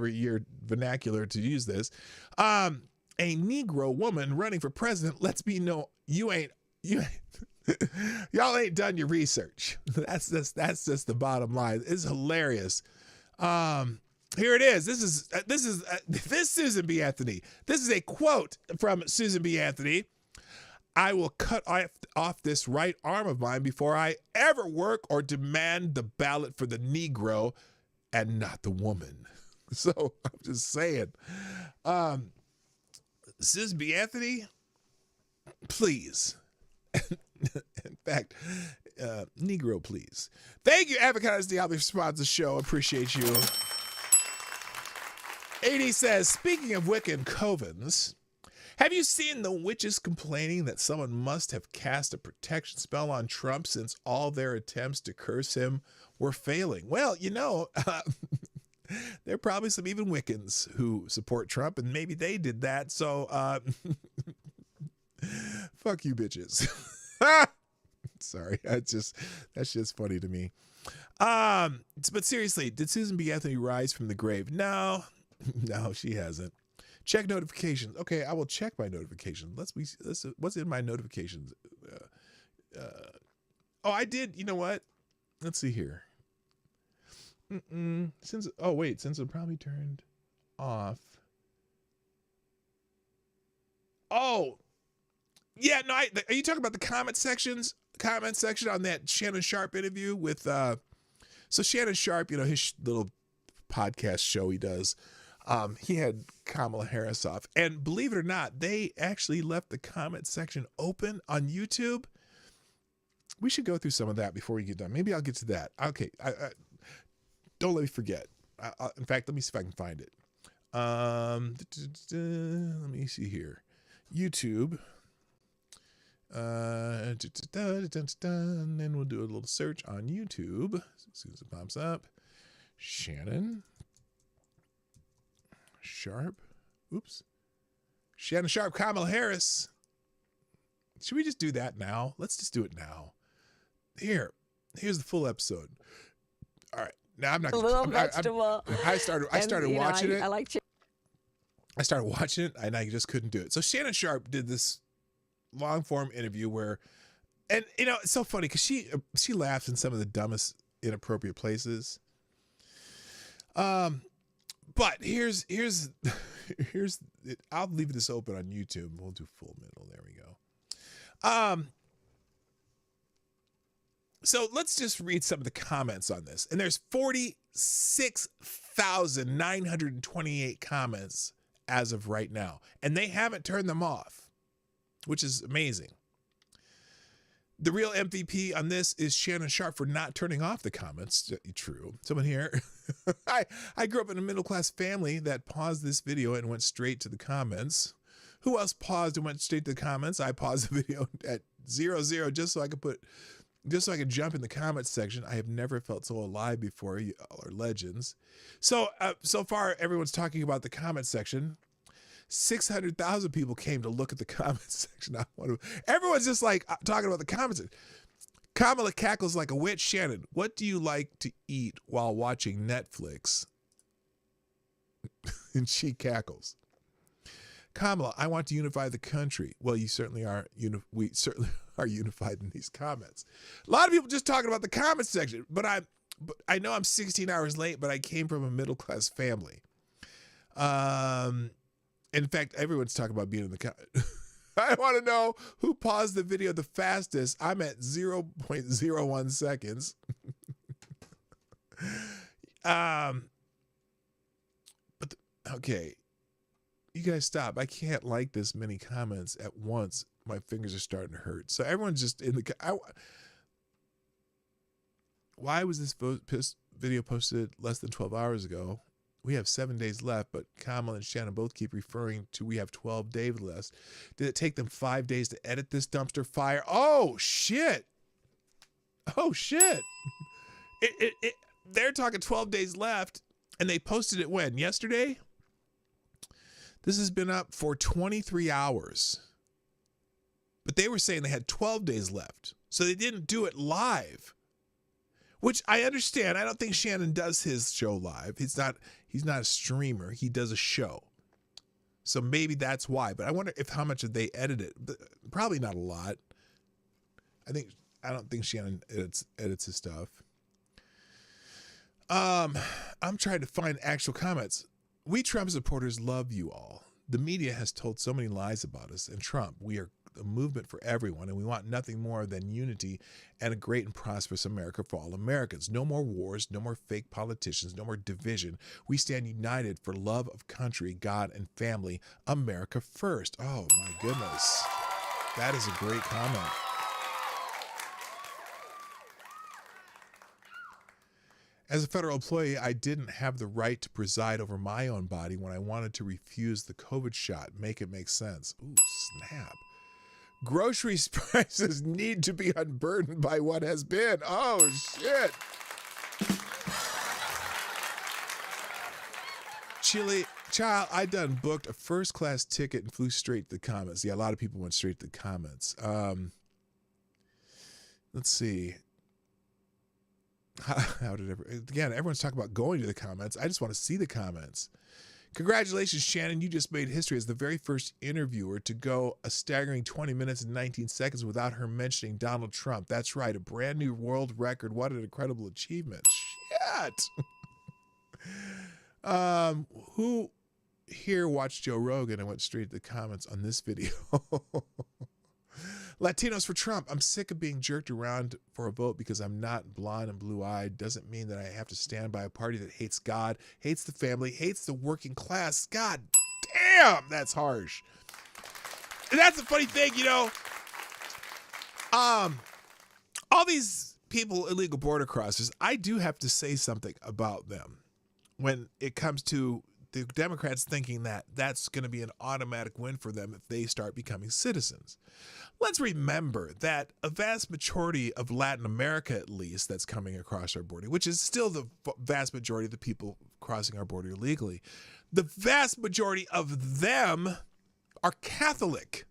year vernacular to use this. A Negro woman running for president lets me know y'all ain't done your research. That's just the bottom line. It's hilarious. Here it is. This is Susan B. Anthony. This is a quote from Susan B. Anthony. I will cut off this right arm of mine before I ever work or demand the ballot for the Negro and not the woman. So I'm just saying. Susan B. Anthony, please. In fact, Negro, please. Thank you, Avocados Diablo, for sponsoring the show. Appreciate you. AD says, speaking of Wiccan covens, have you seen the witches complaining that someone must have cast a protection spell on Trump since all their attempts to curse him were failing? Well, there are probably some even Wiccans who support Trump, and maybe they did that. So, fuck you, bitches. Sorry, that's just funny to me. But seriously, did Susan B. Anthony rise from the grave? No, she hasn't. Check notifications. Okay, I will check my notifications. What's in my notifications? I did. You know what? Let's see here. Since it probably turned off. Oh, yeah. No, are you talking about the comment section on that Shannon Sharp interview with? So Shannon Sharp, his little podcast show he does. He had Kamala Harris off, and believe it or not, they actually left the comment section open on YouTube. We should go through some of that before we get done. Maybe I'll get to that. Okay, don't let me forget. In fact, let me see if I can find it. Let me see here. YouTube. And then we'll do a little search on YouTube as soon as it pops up. Shannon Sharp. Shannon Sharp, Kamala Harris. Should we just do that now? Let's just do it now. Here's the full episode. All right. Now I'm not. I started watching it. I started watching it and I just couldn't do it. So Shannon Sharp did this long form interview where, and it's so funny because she laughs in some of the dumbest, inappropriate places. But here's I'll leave this open on YouTube. We'll do full middle. There we go. So let's just read some of the comments on this. And there's 46,928 comments as of right now. And they haven't turned them off, which is amazing. The real MVP on this is Shannon Sharp for not turning off the comments. True. Someone here. I grew up in a middle-class family that paused this video and went straight to the comments. Who else paused and went straight to the comments? I paused the video at 00 just so I could jump in the comments section. I have never felt so alive before. You all are legends. So far, everyone's talking about the comment section. 600,000 people came to look at the comments section. Everyone's just like talking about the comments. Kamala cackles like a witch. Shannon, what do you like to eat while watching Netflix? And she cackles. Kamala, I want to unify the country. Well, you certainly are. We certainly are unified in these comments. A lot of people just talking about the comments section, but I know I'm 16 hours late, but I came from a middle-class family. In fact, everyone's talking about being in the comments. I want to know who paused the video the fastest. I'm at 0.01 seconds. Okay. You guys stop. I can't like this many comments at once. My fingers are starting to hurt. So everyone's just in the... Why was this video posted less than 12 hours ago? We have 7 days left, but Kamala and Shannon both keep referring to we have 12 days left. Did it take them 5 days to edit this dumpster fire? Oh, shit. Oh, shit. They're talking 12 days left, and they posted it when? Yesterday? This has been up for 23 hours. But they were saying they had 12 days left, so they didn't do it live. Which I understand. I don't think Shannon does his show live. He's not a streamer. He does a show. So maybe that's why. But I wonder how much did they edit it. Probably not a lot. I don't think Shannon edits his stuff. I'm trying to find actual comments. We Trump supporters love you all. The media has told so many lies about us and Trump. We are a movement for everyone, and we want nothing more than unity and a great and prosperous America for all Americans. No more wars, no more fake politicians, no more division. We stand united for love of country, God, and family. America first. Oh, my goodness. That is a great comment. As a federal employee, I didn't have the right to preside over my own body when I wanted to refuse the COVID shot. Make it make sense. Ooh, snap. Grocery prices need to be unburdened by what has been. Oh, shit. Chile, child, I done booked a first-class ticket and flew straight to the comments. Yeah, a lot of people went straight to the comments. Let's see. Again, everyone's talking about going to the comments. I just want to see the comments. Congratulations, Shannon. You just made history as the very first interviewer to go a staggering 20 minutes and 19 seconds without her mentioning Donald Trump. That's right. A brand new world record. What an incredible achievement. Shit. Who here watched Joe Rogan and went straight to the comments on this video? Latinos for Trump. I'm sick of being jerked around for a vote because I'm not blonde and blue-eyed. Doesn't mean that I have to stand by a party that hates God, hates the family, hates the working class. God damn, that's harsh. And that's the funny thing, you know. All these people, illegal border crossers, I do have to say something about them when it comes to the Democrats thinking that that's going to be an automatic win for them if they start becoming citizens. Let's remember that a vast majority of Latin America, at least, that's coming across our border, which is still the vast majority of the people crossing our border illegally, the vast majority of them are Catholic.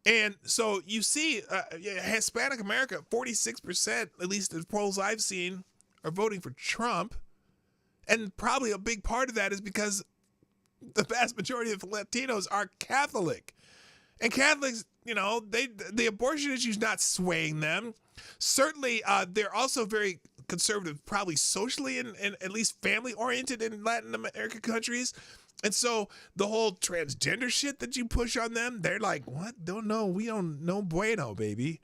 And so you see Hispanic America, 46%, at least the polls I've seen, are voting for Trump. And probably a big part of that is because the vast majority of Latinos are Catholic. And Catholics, you know, the abortion issue is not swaying them. Certainly, they're also very conservative, probably socially and at least family-oriented in Latin American countries. And so the whole transgender shit that you push on them, they're like, what? Don't know. We don't know bueno, baby.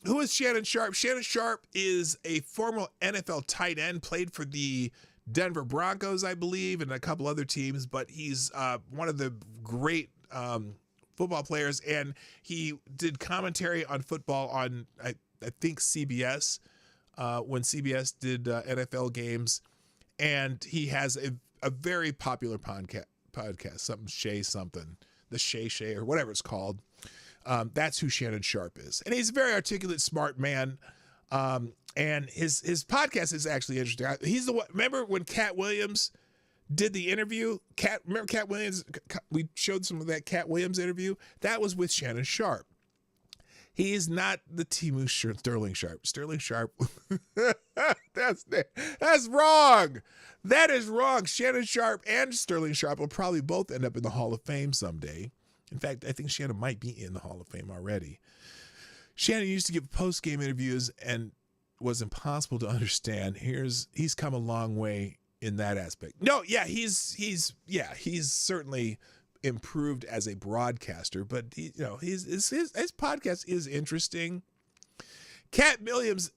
Who is Shannon Sharpe? Shannon Sharpe is a former NFL tight end, played for the Denver Broncos, I believe, and a couple other teams, but he's one of the great football players, and he did commentary on football on, I think, CBS, when CBS did NFL games, and he has a very popular podcast, the Shay, or whatever it's called. That's who Shannon Sharpe is. And he's a very articulate, smart man. And his podcast is actually interesting. He's the one, remember when Cat Williams did the interview? Remember Cat Williams? We showed some of that Cat Williams interview. That was with Shannon Sharpe. He is not the Temu Sterling Sharp. Sterling Sharp. That's wrong. That is wrong. Shannon Sharp and Sterling Sharp will probably both end up in the Hall of Fame someday. In fact, I think Shannon might be in the Hall of Fame already. Shannon used to give post-game interviews and was impossible to understand. He's come a long way in that aspect. No, yeah, he's certainly improved as a broadcaster, but his podcast is interesting. Cat Williams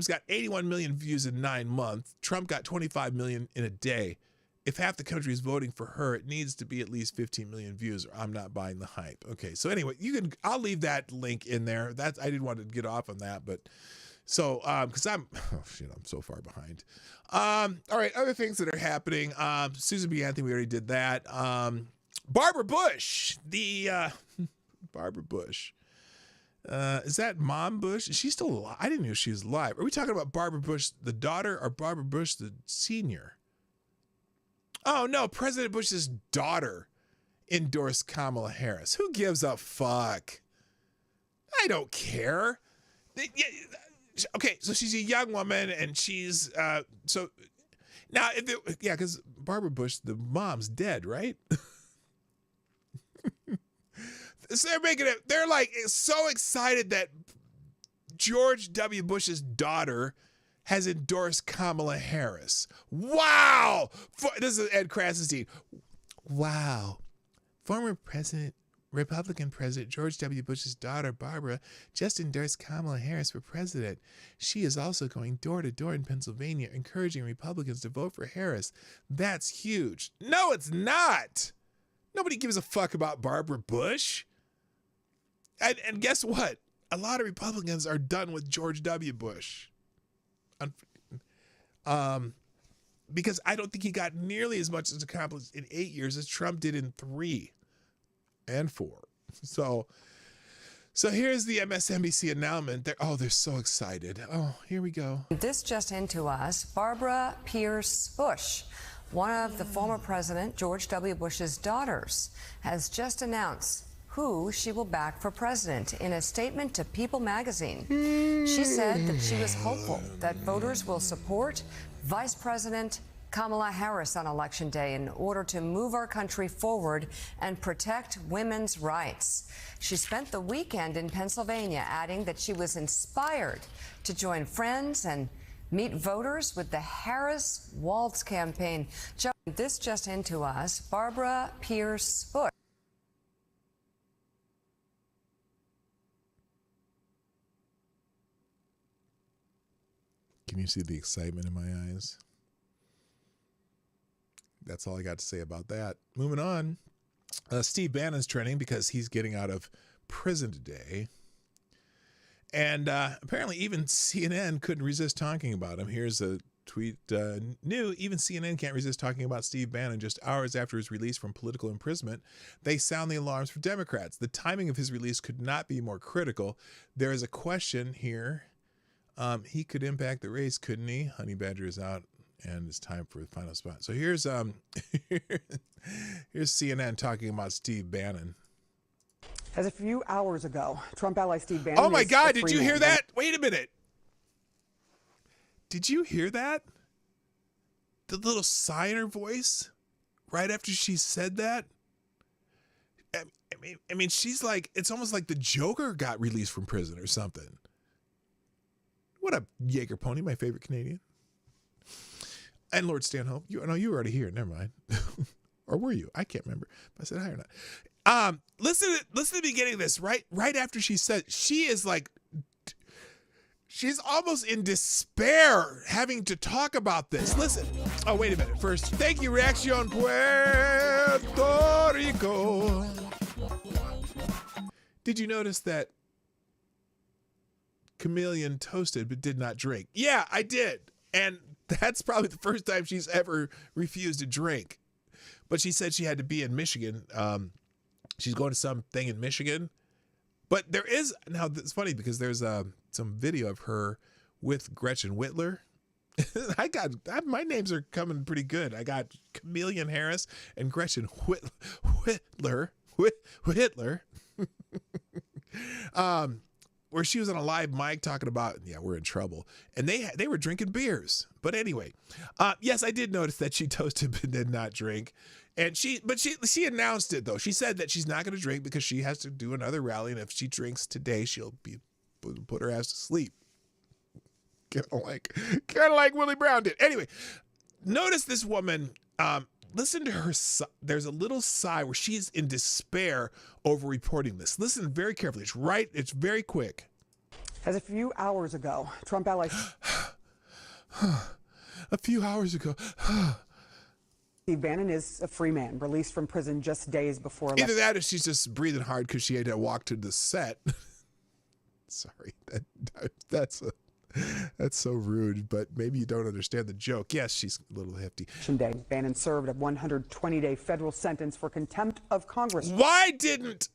got 81 million views in 9 months. Trump got 25 million in a day. If half the country is voting for her, it needs to be at least 15 million views, or I'm not buying the hype. Okay, so anyway, I'll leave that link in there. I didn't want to get off on that, but so because I'm so far behind. All right, other things that are happening. Susan B. Anthony, we already did that. Barbara Bush, Barbara Bush. Is that Mom Bush? Is she still alive? I didn't know she was alive. Are we talking about Barbara Bush, the daughter, or Barbara Bush, the senior? Oh, no. President Bush's daughter endorsed Kamala Harris. Who gives a fuck? I don't care. Okay, so she's a young woman, and she's so now because Barbara Bush, the mom's dead, right? So they're like so excited that George W. Bush's daughter has endorsed Kamala Harris. Wow! This is Ed Krassenstein. Wow. Former Republican President George W. Bush's daughter, Barbara, just endorsed Kamala Harris for president. She is also going door to door in Pennsylvania, encouraging Republicans to vote for Harris. That's huge. No, it's not. Nobody gives a fuck about Barbara Bush. And guess what? A lot of Republicans are done with George W. Bush. Because I don't think he got nearly as much as accomplished in 8 years as Trump did in 3 and 4. So here's the MSNBC announcement. They're so excited. Oh, here we go. This just into us, Barbara Pierce Bush, one of the former President George W. Bush's daughters, has just announced who she will back for president. In a statement to People magazine, she said that she was hopeful that voters will support Vice President Kamala Harris on Election Day in order to move our country forward and protect women's rights. She spent the weekend in Pennsylvania, adding that she was inspired to join friends and meet voters with the Harris Waltz campaign. This just into us, Barbara Pierce Bush. Can you see the excitement in my eyes? That's all I got to say about that. Moving on. Steve Bannon's trending because he's getting out of prison today. And apparently even CNN couldn't resist talking about him. Here's a tweet. New, even CNN can't resist talking about Steve Bannon just hours after his release from political imprisonment. They sound the alarms for Democrats. The timing of his release could not be more critical. There is a question here. He could impact the race, couldn't he? Honey Badger is out, and it's time for the final spot. So here's here's CNN talking about Steve Bannon. As a few hours ago, Trump ally Steve Bannon. Oh my God! Did you hear that? Wait a minute. Did you hear that? The little sigh in her voice, right after she said that. I mean, she's like, it's almost like the Joker got released from prison or something. What up, Jaeger Pony, my favorite Canadian? And Lord Stanhope. You were already here. Never mind. Or were you? I can't remember if I said hi or not. Listen to the beginning of this. Right after she said, she is like, she's almost in despair having to talk about this. Listen. Oh, wait a minute. First, thank you, Reaction Puerto Rico. Did you notice that Chameleon toasted but did not drink? Yeah, I did. And that's probably the first time she's ever refused a drink. But she said she had to be in Michigan. She's going to something in Michigan. But there is, now it's funny because there's some video of her with Gretchen Whitler. My names are coming pretty good. I got Chameleon Harris and Gretchen Whitler. where she was on a live mic talking about, yeah, we're in trouble, and they were drinking beers. But anyway, yes, I did notice that she toasted but did not drink, and she announced it though. She said that she's not going to drink because she has to do another rally, and if she drinks today, she'll be put her ass to sleep. Kind of like Willie Brown did. Anyway, notice this woman. Listen to her. There's a little sigh where she's in despair over reporting this. Listen very carefully. It's very quick. As a few hours ago, Trump allies. A few hours ago. Steve Bannon is a free man, released from prison just days before election. Either that or she's just breathing hard because she had to walk to the set. Sorry, that's so rude, but maybe you don't understand the joke. Yes, she's a little hefty. Day, Bannon served a 120-day federal sentence for contempt of Congress. Why didn't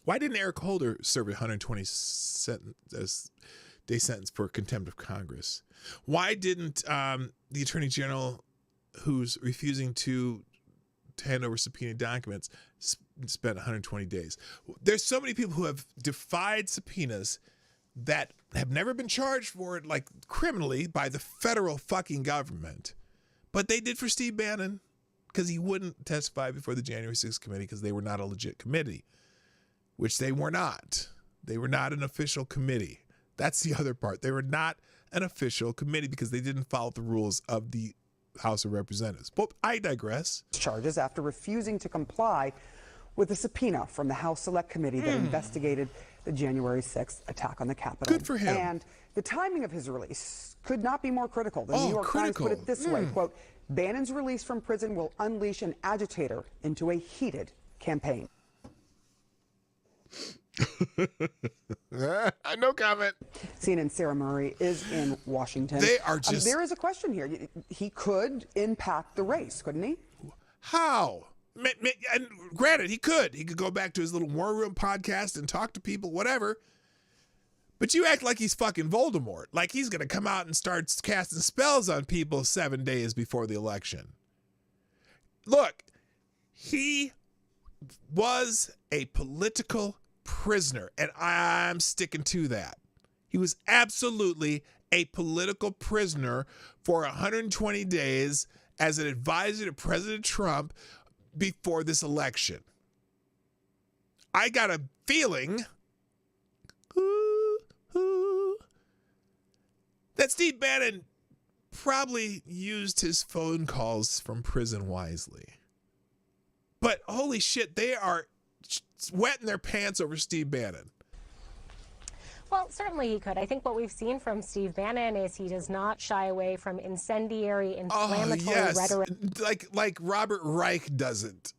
Eric Holder serve a 120-day sentence for contempt of Congress? Why didn't the Attorney General, who's refusing to hand over subpoenaed documents, spent 120 days? There's so many people who have defied subpoenas that have never been charged for it, like criminally, by the federal fucking government. But they did for Steve Bannon because he wouldn't testify before the January 6th committee because they were not a legit committee, which they were not. They were not an official committee. That's the other part. They were not an official committee because they didn't follow the rules of the House of Representatives. But I digress. Charges after refusing to comply with a subpoena from the House Select Committee that investigated the January 6th attack on the Capitol. Good for him. And the timing of his release could not be more critical. The New York Times put it this way, quote, Bannon's release from prison will unleash an agitator into a heated campaign. No comment. CNN's Sarah Murray is in Washington. They are just... there is a question here. He could impact the race, couldn't he? How? And granted, he could go back to his little War Room podcast and talk to people, whatever. But you act like he's fucking Voldemort, like he's gonna come out and start casting spells on people 7 days before the election. Look, he was a political prisoner, and I'm sticking to that. He was absolutely a political prisoner for 120 days as an advisor to President Trump before this election. I got a feeling that Steve Bannon probably used his phone calls from prison wisely. But holy shit, they are wetting their pants over Steve Bannon. Well, certainly he could. I think what we've seen from Steve Bannon is he does not shy away from incendiary, inflammatory rhetoric. Like Robert Reich doesn't.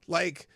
Like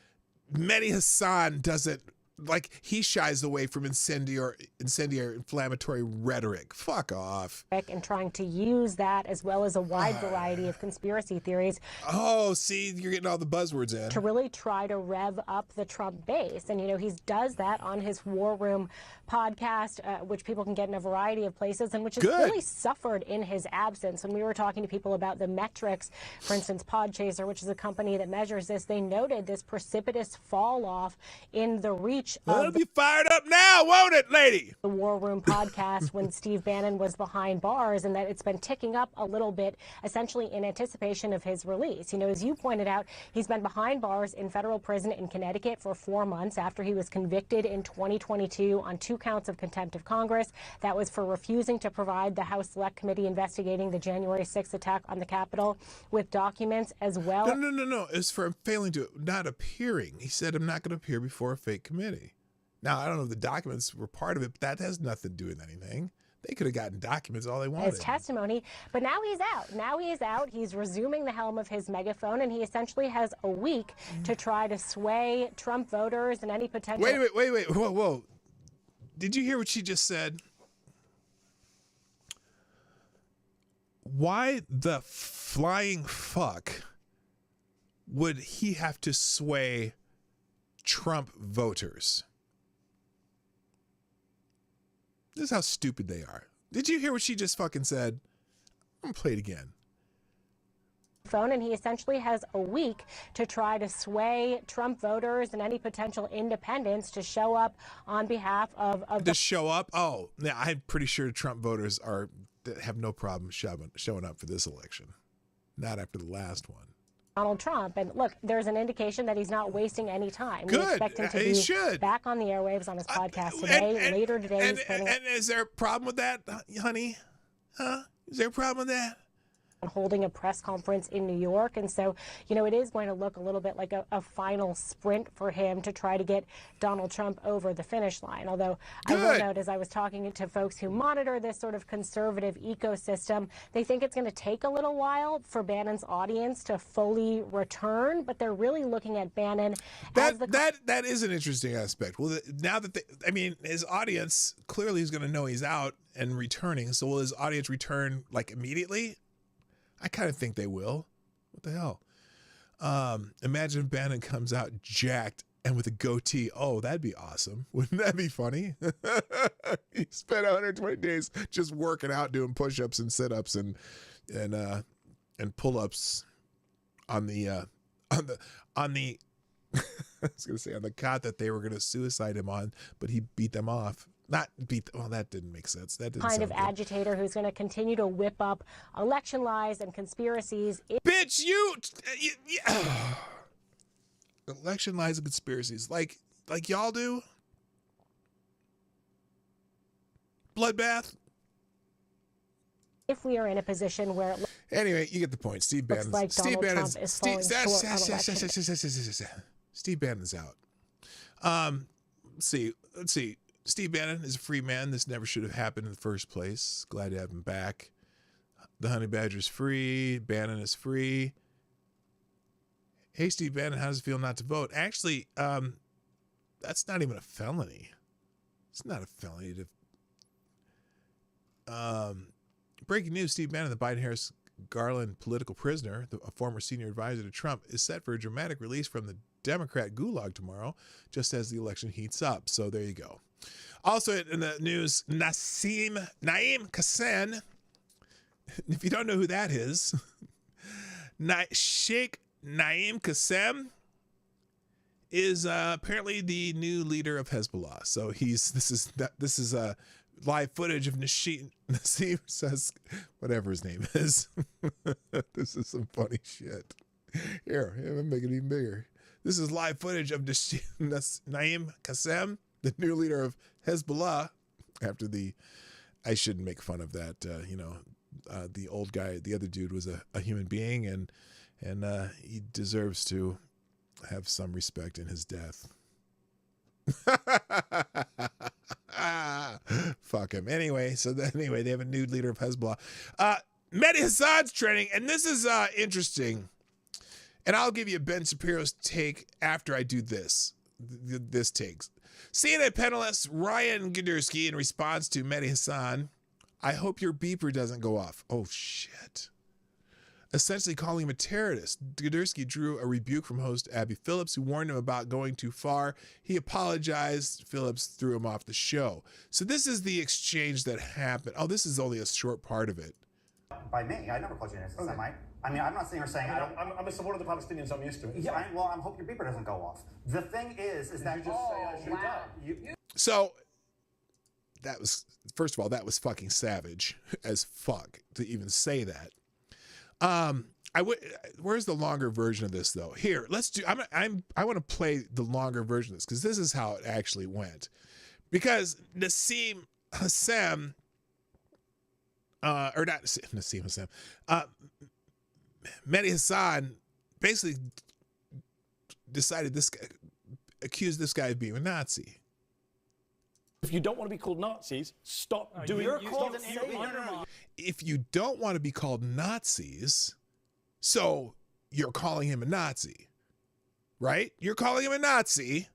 Mehdi Hassan doesn't. Like he shies away from incendiary, inflammatory rhetoric. Fuck off. And trying to use that as well as a wide variety of conspiracy theories. Oh, see, you're getting all the buzzwords in. To really try to rev up the Trump base. And, you know, he does that on his War Room podcast, which people can get in a variety of places and which has really suffered in his absence. When we were talking to people about the metrics, for instance, Podchaser, which is a company that measures this, they noted this precipitous fall off in the reach It'll be fired up now, won't it, lady? The War Room podcast when Steve Bannon was behind bars, and that it's been ticking up a little bit, essentially in anticipation of his release. You know, as you pointed out, he's been behind bars in federal prison in Connecticut for 4 months after he was convicted in 2022 on 2 counts of contempt of Congress. That was for refusing to provide the House Select Committee investigating the January 6th attack on the Capitol with documents as well. No. It's for failing to not appearing. He said, I'm not going to appear before a fake committee. Now, I don't know if the documents were part of it, but that has nothing to do with anything. They could have gotten documents all they wanted. His testimony, but now he's out. Now he is out. He's resuming the helm of his megaphone, and he essentially has a week to try to sway Trump voters and any potential... Wait. Whoa. Did you hear what she just said? Why the flying fuck would he have to sway Trump voters? This is how stupid they are. Did you hear what she just fucking said? I'm gonna play it again. phone, and he essentially has a week to try to sway Trump voters and any potential independents to show up on behalf of to show up. Oh, yeah, I'm pretty sure Trump voters have no problem showing up for this election. Not after the last one. Donald Trump. And look, there's an indication that he's not wasting any time. Good. We expect him to be back on the airwaves on his podcast today. Later today, he's planning. And is there a problem with that, honey? Huh? Is there a problem with that? Holding a press conference in New York. And so, you know, it is going to look a little bit like a final sprint for him to try to get Donald Trump over the finish line. Although I will note, as I was talking to folks who monitor this sort of conservative ecosystem, they think it's going to take a little while for Bannon's audience to fully return, but they're really looking at Bannon as that is an interesting aspect. Well, now that his audience clearly is going to know he's out and returning. So will his audience return like immediately? I kind of think they will. What the hell? Imagine if Bannon comes out jacked and with a goatee. Oh, that'd be awesome. Wouldn't that be funny? He spent 120 days just working out, doing push-ups and sit-ups and pull-ups on the I was gonna say on the cot that they were gonna suicide him on, but he beat them off. Not beat. Well, that didn't make sense. That didn't kind of good. Agitator who's going to continue to whip up election lies and conspiracies. Bitch, election lies and conspiracies, like y'all do. Bloodbath. If we are in a position where anyway, you get the point. Steve Bannon. Like Steve Bannon's Steve Bannon's out. Let's see. Steve Bannon is a free man. This never should have happened in the first place. Glad to have him back. The Honey Badger's free. Bannon is free. Hey, Steve Bannon, how does it feel not to vote? Actually, that's not even a felony. It's not a felony to. Breaking news: Steve Bannon, the Biden-Harris Garland political prisoner, a former senior advisor to Trump, is set for a dramatic release from the Democrat gulag tomorrow, just as the election heats up. So there you go. Also in the news, Naeem Qassem. If you don't know who that is, Sheikh Naeem Qassem is apparently the new leader of Hezbollah. So this is live footage of Naeem says whatever his name is. This is some funny shit. Here, I'm making it even bigger. This is live footage of Naeem Qassem, the new leader of Hezbollah. After I shouldn't make fun of that. The old guy, the other dude was a human being, and he deserves to have some respect in his death. Fuck him. Anyway, they have a new leader of Hezbollah. Mehdi Hasan's trending, and this is interesting. And I'll give you Ben Shapiro's take after I do this. This takes. CNN panelist Ryan Gudersky, in response to Mehdi Hasan, I hope your beeper doesn't go off. Oh, shit. Essentially calling him a terrorist. Gudersky drew a rebuke from host Abby Phillips, who warned him about going too far. He apologized. Phillips threw him off the show. So this is the exchange that happened. Oh, this is only a short part of it. By me, I never called you an anti-Semite. I mean, I'm not sitting here saying I'm a supporter of the Palestinians. I'm used to it. Yeah, I hope your beeper doesn't go off. The thing is that you just say I should die. So that was, first of all, that was fucking savage as fuck to even say that. Where's the longer version of this though? Here, let's do. I want to play the longer version of this because this is how it actually went. Because Naeem Qassem, or not Naeem Qassem, Mehdi Hasan basically decided accused this guy of being a Nazi. If you don't want to be called Nazis, stop doing it. If you don't want to be called Nazis, so you're calling him a Nazi, right? You're calling him a Nazi.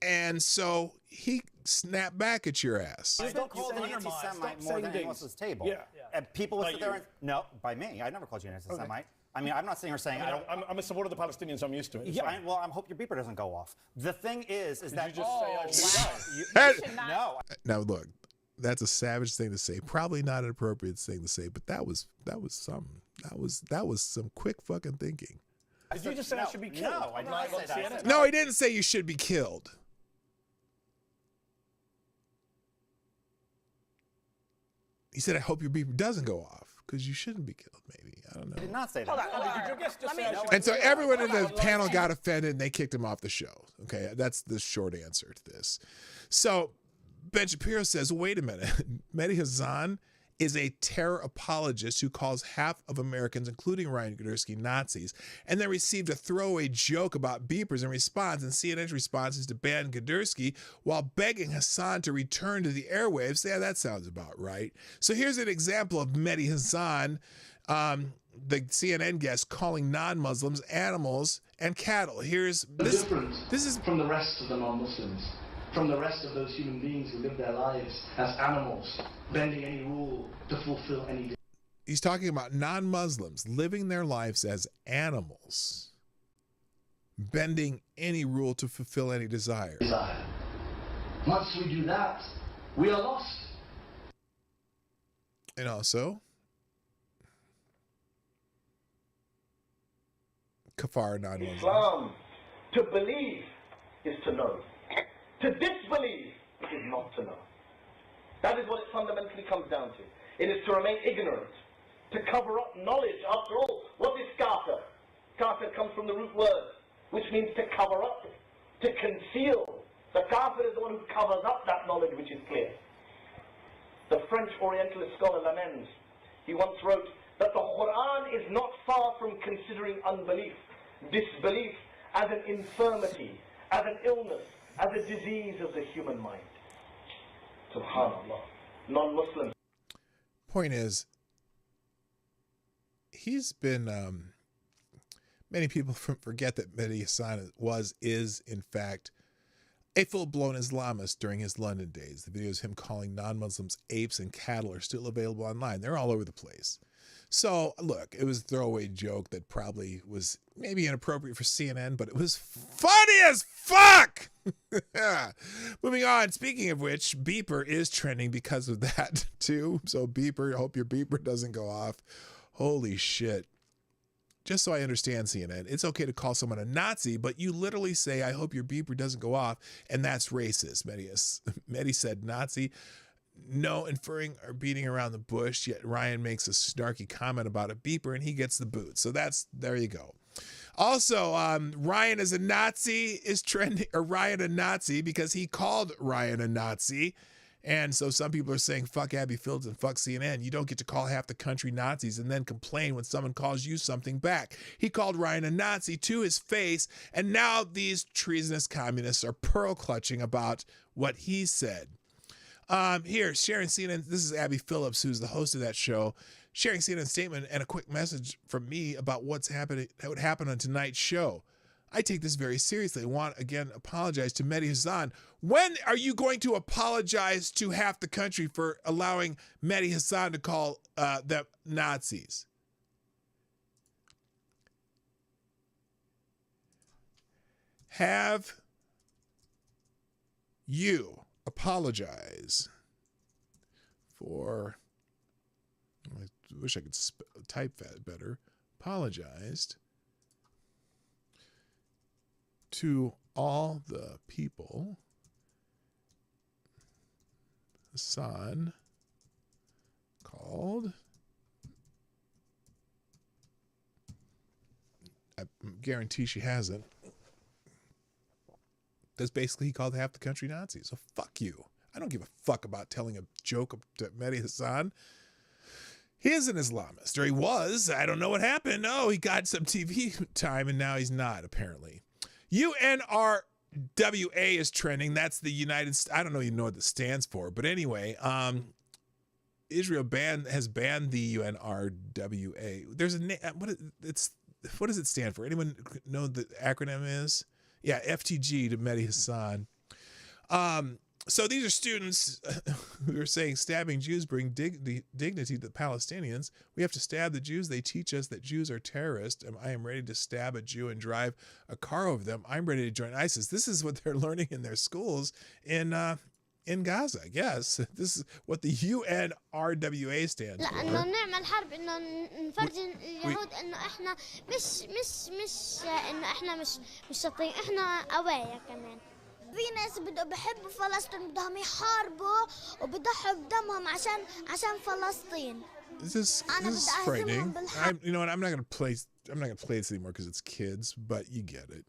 And so he snapped back at your ass. You've been called an anti-Semite more than anyone else's table. Yeah. And people would sit there and, no, by me. I never called you an anti-Semite. Okay. I mean, I'm not sitting here saying I'm a supporter of the Palestinians. I'm used to it. Yeah, I hope your beeper doesn't go off. The thing is that you just say I should die. No. Now look, That's a savage thing to say. Probably not an appropriate thing to say, but that was something. That was some quick fucking thinking. Did you just say I should be killed? No, I didn't say that. No, he didn't say you should be killed. He said, I hope your beeper doesn't go off because you shouldn't be killed, maybe. I don't know. I did not say that. Did your guest just say I should And so everyone in the panel got offended and they kicked him off the show. Okay, that's the short answer to this. So Ben Shapiro says, wait a minute. Mehdi Hasan is a terror apologist who calls half of Americans, including Ryan Gudersky, Nazis, and then received a throwaway joke about beepers in response, and CNN's response is to ban Gudersky while begging Hasan to return to the airwaves. Yeah, that sounds about right. So here's an example of Mehdi Hasan, the CNN guest, calling non-Muslims animals and cattle. Here's this. This is from the rest of the non-Muslims, from the rest of those human beings who live their lives as animals, bending any rule to fulfill any. He's talking about non-Muslims living their lives as animals, bending any rule to fulfill any desire. Once we do that, we are lost. And also, kafar non-Muslims. Islam, to believe is to know. To disbelieve is not to know. That is what it fundamentally comes down to. It is to remain ignorant, to cover up knowledge. After all, what is kafir? Kafir comes from the root word, which means to cover up, to conceal. The kafir is the one who covers up that knowledge which is clear. The French Orientalist scholar Lamens, he once wrote that the Quran is not far from considering unbelief, disbelief, as an infirmity, as an illness, as a disease of the human mind. Subhanallah. Non-Muslims. Point is, he's been, many people forget that Mehdi Hasan is in fact a full-blown Islamist during his London days. The videos of him calling non-Muslims apes and cattle are still available online. They're all over the place. So, look, it was a throwaway joke that probably was maybe inappropriate for CNN, but it was funny as fuck! Moving on, speaking of which, beeper is trending because of that, too. So, beeper, I hope your beeper doesn't go off. Holy shit. Just so I understand, CNN, it's okay to call someone a Nazi, but you literally say, I hope your beeper doesn't go off, and that's racist. Mehdi said Nazi. No inferring or beating around the bush, yet Ryan makes a snarky comment about a beeper and he gets the boot. So there you go. Also, Ryan as a Nazi is trending, or Ryan a Nazi, because he called Ryan a Nazi. And so some people are saying, fuck Abby Fields and fuck CNN. You don't get to call half the country Nazis and then complain when someone calls you something back. He called Ryan a Nazi to his face, and now these treasonous communists are pearl clutching about what he said. Here, sharing CNN, this is Abby Phillips, who's the host of that show, sharing CNN's statement and a quick message from me about what would happen on tonight's show. I take this very seriously. I want, again, apologize to Mehdi Hasan. When are you going to apologize to half the country for allowing Mehdi Hasan to call them Nazis? Have you apologize for, I wish I could type that better, apologized to all the people Hasan called, I guarantee she hasn't. That's basically, he called half the country Nazis. So fuck you. I don't give a fuck about telling a joke to Mehdi Hasan. He is an Islamist, or he was. I don't know what happened. Oh, he got some TV time and now he's not, apparently. UNRWA is trending. That's the United States. I don't even know what that stands for. But anyway, Israel has banned the UNRWA. There's a name. What does it stand for? Anyone know what the acronym is? Yeah, FTG to Mehdi Hasan. So these are students who are saying stabbing Jews bring dignity to the Palestinians. We have to stab the Jews. They teach us that Jews are terrorists. I am ready to stab a Jew and drive a car over them. I'm ready to join ISIS. This is what they're learning in their schools in in Gaza. I guess this is what the UNRWA stands for. لأنه نعمل حرب إنه نفرجي اليهود إنه إحنا مش إنه إحنا مش شاطرين، إحنا قوايا كمان. في ناس بحبوا فلسطين بدهم يحاربوا وبضحوا بدمهم عشان فلسطين. This is frightening. You know what? I'm not gonna play this anymore because it's kids, but you get it.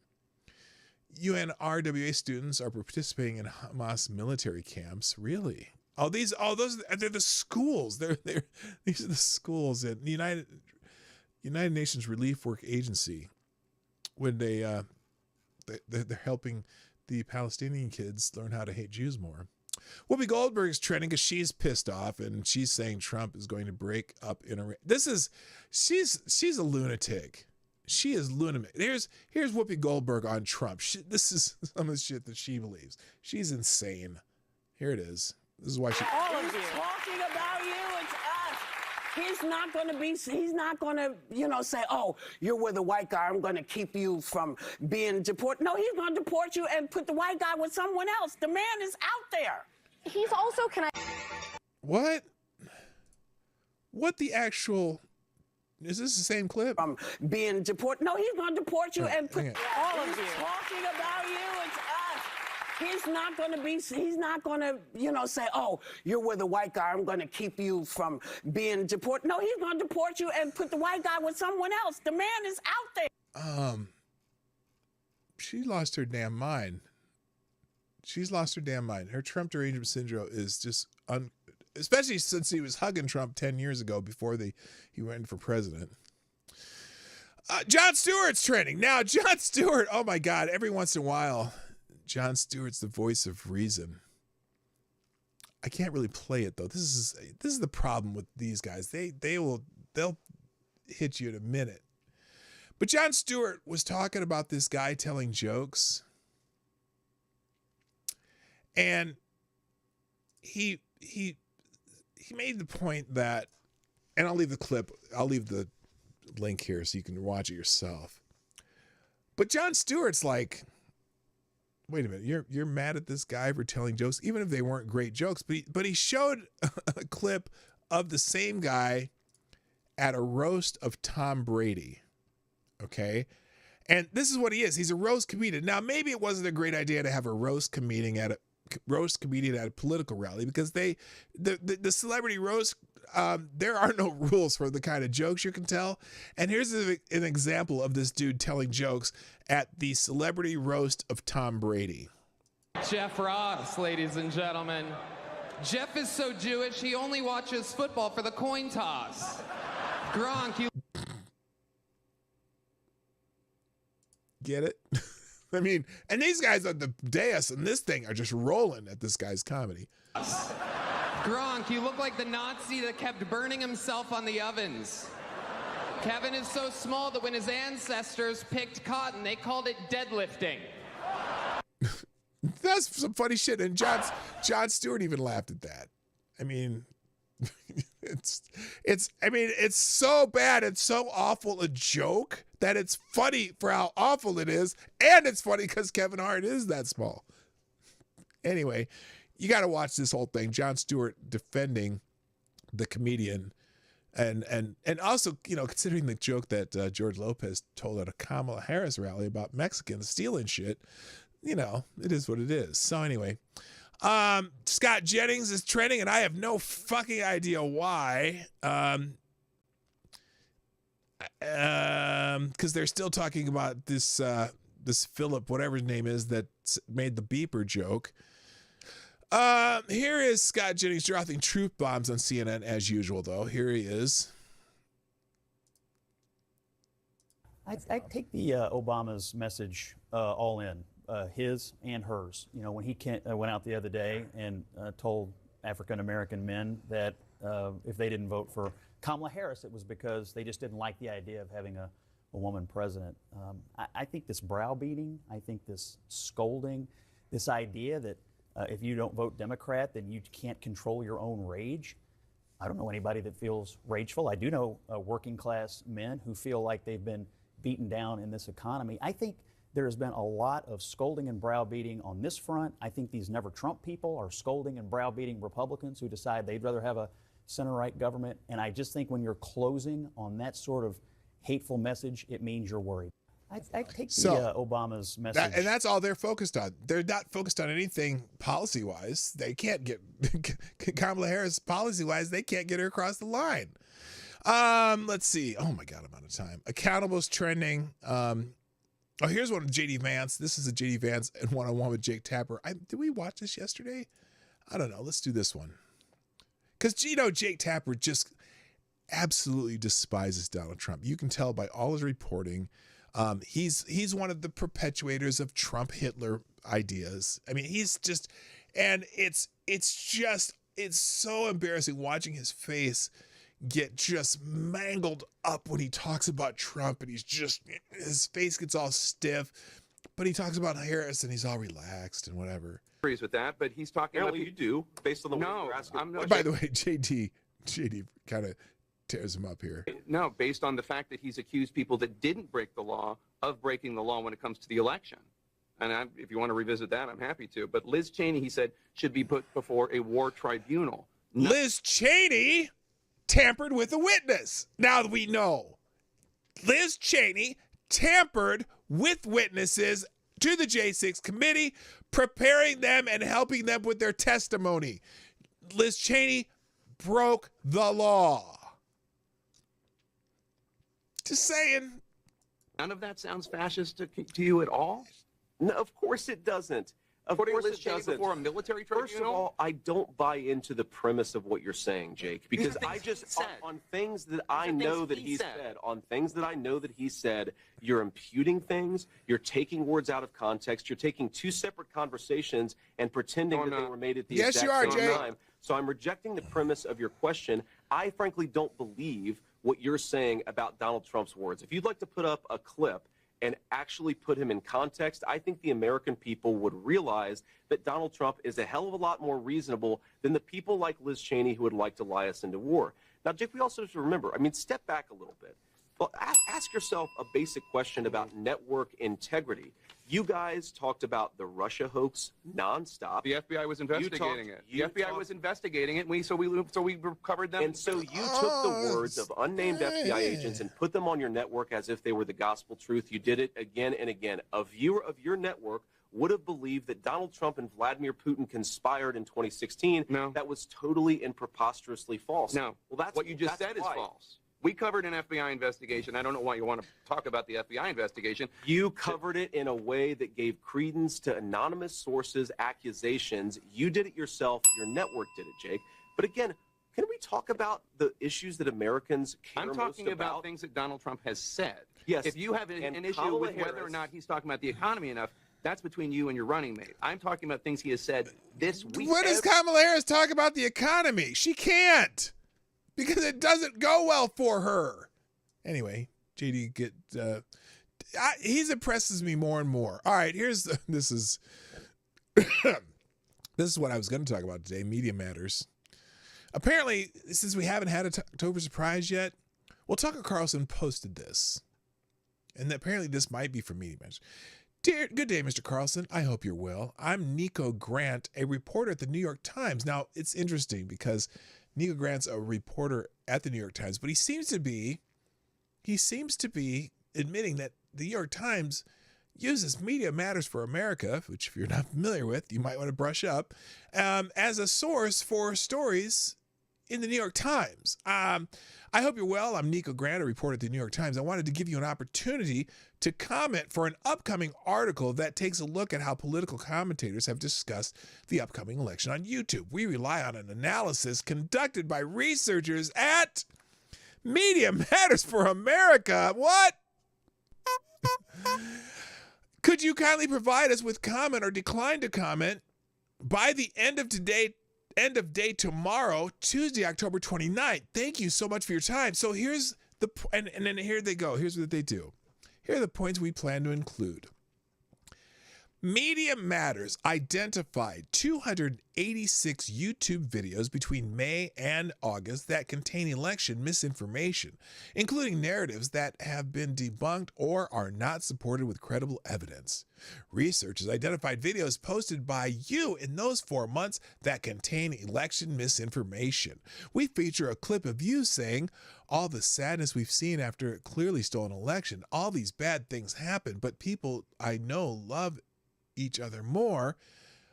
UNRWA students are participating in Hamas military camps. Really? Those they're the schools. These are the schools at the United Nations Relief Work Agency when they're helping the Palestinian kids learn how to hate Jews more. Whoopi Goldberg's trending because she's pissed off and she's saying Trump is going to break up in Iran. She's a lunatic. She is lunatic. Here's Whoopi Goldberg on Trump. This is some of the shit that she believes. She's insane. Here it is. This is why she. All of you talking about you. It's us. He's not going to, say, oh, you're with a white guy. I'm going to keep you from being deported. No, he's going to deport you and put the white guy with someone else. The man is out there. He's also, What? What the actual? Is this the same clip? From being deported. No, he's going to deport you and put all of you talking about you. It's us. He's not going to, say, oh, you're with a white guy. I'm going to keep you from being deported. No, he's going to deport you and put the white guy with someone else. The man is out there. She lost her damn mind. She's lost her damn mind. Her Trump derangement syndrome is just especially since he was hugging Trump 10 years ago before he went for president. Jon Stewart's trending. Now, Jon Stewart, oh my God, every once in a while, Jon Stewart's the voice of reason. I can't really play it though. This is the problem with these guys. They'll hit you in a minute. But Jon Stewart was talking about this guy telling jokes. And he made the point that, and I'll leave the link here so you can watch it yourself. But Jon Stewart's like, wait a minute, you're mad at this guy for telling jokes, even if they weren't great jokes. But he showed a clip of the same guy at a roast of Tom Brady. Okay. And this is what he is. He's a roast comedian. Now, maybe it wasn't a great idea to have a roast comedian at a political rally because the celebrity roast, there are no rules for the kind of jokes you can tell. And here's an example of this dude telling jokes at the celebrity roast of Tom Brady. Jeff Ross, ladies and gentlemen. Jeff is so Jewish, he only watches football for the coin toss. Gronk, you... Get it? I mean, and these guys on the dais and this thing are just rolling at this guy's comedy. Gronk, you look like the Nazi that kept burning himself on the ovens. Kevin is so small that when his ancestors picked cotton, they called it deadlifting. That's some funny shit. And Jon Stewart even laughed at that. I mean, it's so bad. It's so awful a joke that it's funny for how awful it is. And it's funny because Kevin Hart is that small. Anyway, you got to watch this whole thing. Jon Stewart defending the comedian. And also, considering the joke that George Lopez told at a Kamala Harris rally about Mexicans stealing shit, it is what it is. So anyway, Scott Jennings is trending, and I have no fucking idea why. Because they're still talking about this Philip, whatever his name is, that made the beeper joke. Here is Scott Jennings dropping truth bombs on CNN as usual, though. Here he is. I take the Obama's message all in, his and hers. When he went out the other day and told African-American men that if they didn't vote for Kamala Harris, it was because they just didn't like the idea of having a woman president. I think this browbeating, I think this scolding, this idea that if you don't vote Democrat, then you can't control your own rage. I don't know anybody that feels rageful. I do know working class men who feel like they've been beaten down in this economy. I think There's been a lot of scolding and browbeating on this front. I think these never Trump people are scolding and browbeating Republicans who decide they'd rather have a center-right government. And I just think when you're closing on that sort of hateful message, it means you're worried. I take Obama's message. And that's all they're focused on. They're not focused on anything policy-wise. They can't get Kamala Harris policy-wise. They can't get her across the line. Let's see. Oh, my God, I'm out of time. Accountable's trending. Here's one of J.D. Vance. This is a J.D. Vance and one-on-one with Jake Tapper. Did we watch this yesterday? I don't know. Let's do this one. Because, Jake Tapper just absolutely despises Donald Trump. You can tell by all his reporting. He's one of the perpetuators of Trump Hitler ideas. I mean, he's just, and it's so embarrassing watching his face get just mangled up when he talks about Trump, and his face gets all stiff, but he talks about Harris and he's all relaxed and whatever. Agrees with that, but he's talking about you do based on the way you're asking. By the way, JD kind of tears him up here. No, based on the fact that he's accused people that didn't break the law of breaking the law when it comes to the election. And if you want to revisit that, I'm happy to. But Liz Cheney, he said, should be put before a war tribunal. Liz Cheney tampered with a witness. Now that we know, Liz Cheney tampered with witnesses to the J6 committee, preparing them and helping them with their testimony. Liz Cheney broke the law. Just saying. None of that sounds fascist to you at all? No, of course it doesn't. Of course it doesn't. Before a military tribunal? First of all, I don't buy into the premise of what you're saying, Jake, because I just on things that I know that he said, on things that I know that he said, you're imputing things, you're taking words out of context, you're taking two separate conversations and pretending that they were made at the exact same time. So I'm rejecting the premise of your question. I frankly don't believe what you're saying about Donald Trump's words. If you'd like to put up a clip and actually put him in context, I think the American people would realize that Donald Trump is a hell of a lot more reasonable than the people like Liz Cheney who would like to lie us into war. Now, Jake, we also have to remember, step back a little bit. Well, ask yourself a basic question about network integrity. You guys talked about the Russia hoax nonstop. The FBI was investigating it. The FBI was investigating it, and so we covered them. And so you took the words of unnamed FBI agents and put them on your network as if they were the gospel truth. You did it again and again. A viewer of your network would have believed that Donald Trump and Vladimir Putin conspired in 2016. No. That was totally and preposterously false. No. Well, that's what you just said is false. We covered an FBI investigation. I don't know why you want to talk about the FBI investigation. You covered it in a way that gave credence to anonymous sources' accusations. You did it yourself. Your network did it, Jake. But again, can we talk about the issues that Americans care most about? I'm talking about things that Donald Trump has said. Yes. If you have an issue with whether or not he's talking about the economy enough, that's between you and your running mate. I'm talking about things he has said this week. When does Kamala Harris talk about the economy? She can't. Because it doesn't go well for her. Anyway, JD he impresses me more and more. All right, this is what I was going to talk about today. Media Matters. Apparently, since we haven't had a October surprise yet, Tucker Carlson posted this, and apparently this might be for Media Matters. Good day, Mr. Carlson. I hope you're well. I'm Nico Grant, a reporter at the New York Times. Now, it's interesting because Nico Grant's a reporter at the New York Times, but he seems to be admitting that the New York Times uses Media Matters for America, which if you're not familiar with, you might want to brush up, as a source for stories in the New York Times. I hope you're well. I'm Nico Grant, a reporter at the New York Times. I wanted to give you an opportunity to comment for an upcoming article that takes a look at how political commentators have discussed the upcoming election on YouTube. We rely on an analysis conducted by researchers at Media Matters for America. What? Could you kindly provide us with comment or decline to comment by the end of day tomorrow, Tuesday, October 29th. Thank you so much for your time. So here's and then here they go. Here's what they do. Here are the points we plan to include. Media Matters identified 286 YouTube videos between May and August that contain election misinformation, including narratives that have been debunked or are not supported with credible evidence. Researchers identified videos posted by you in those 4 months that contain election misinformation. We feature a clip of you saying, "All the sadness we've seen after a clearly stolen election, all these bad things happen, but people I know love each other more.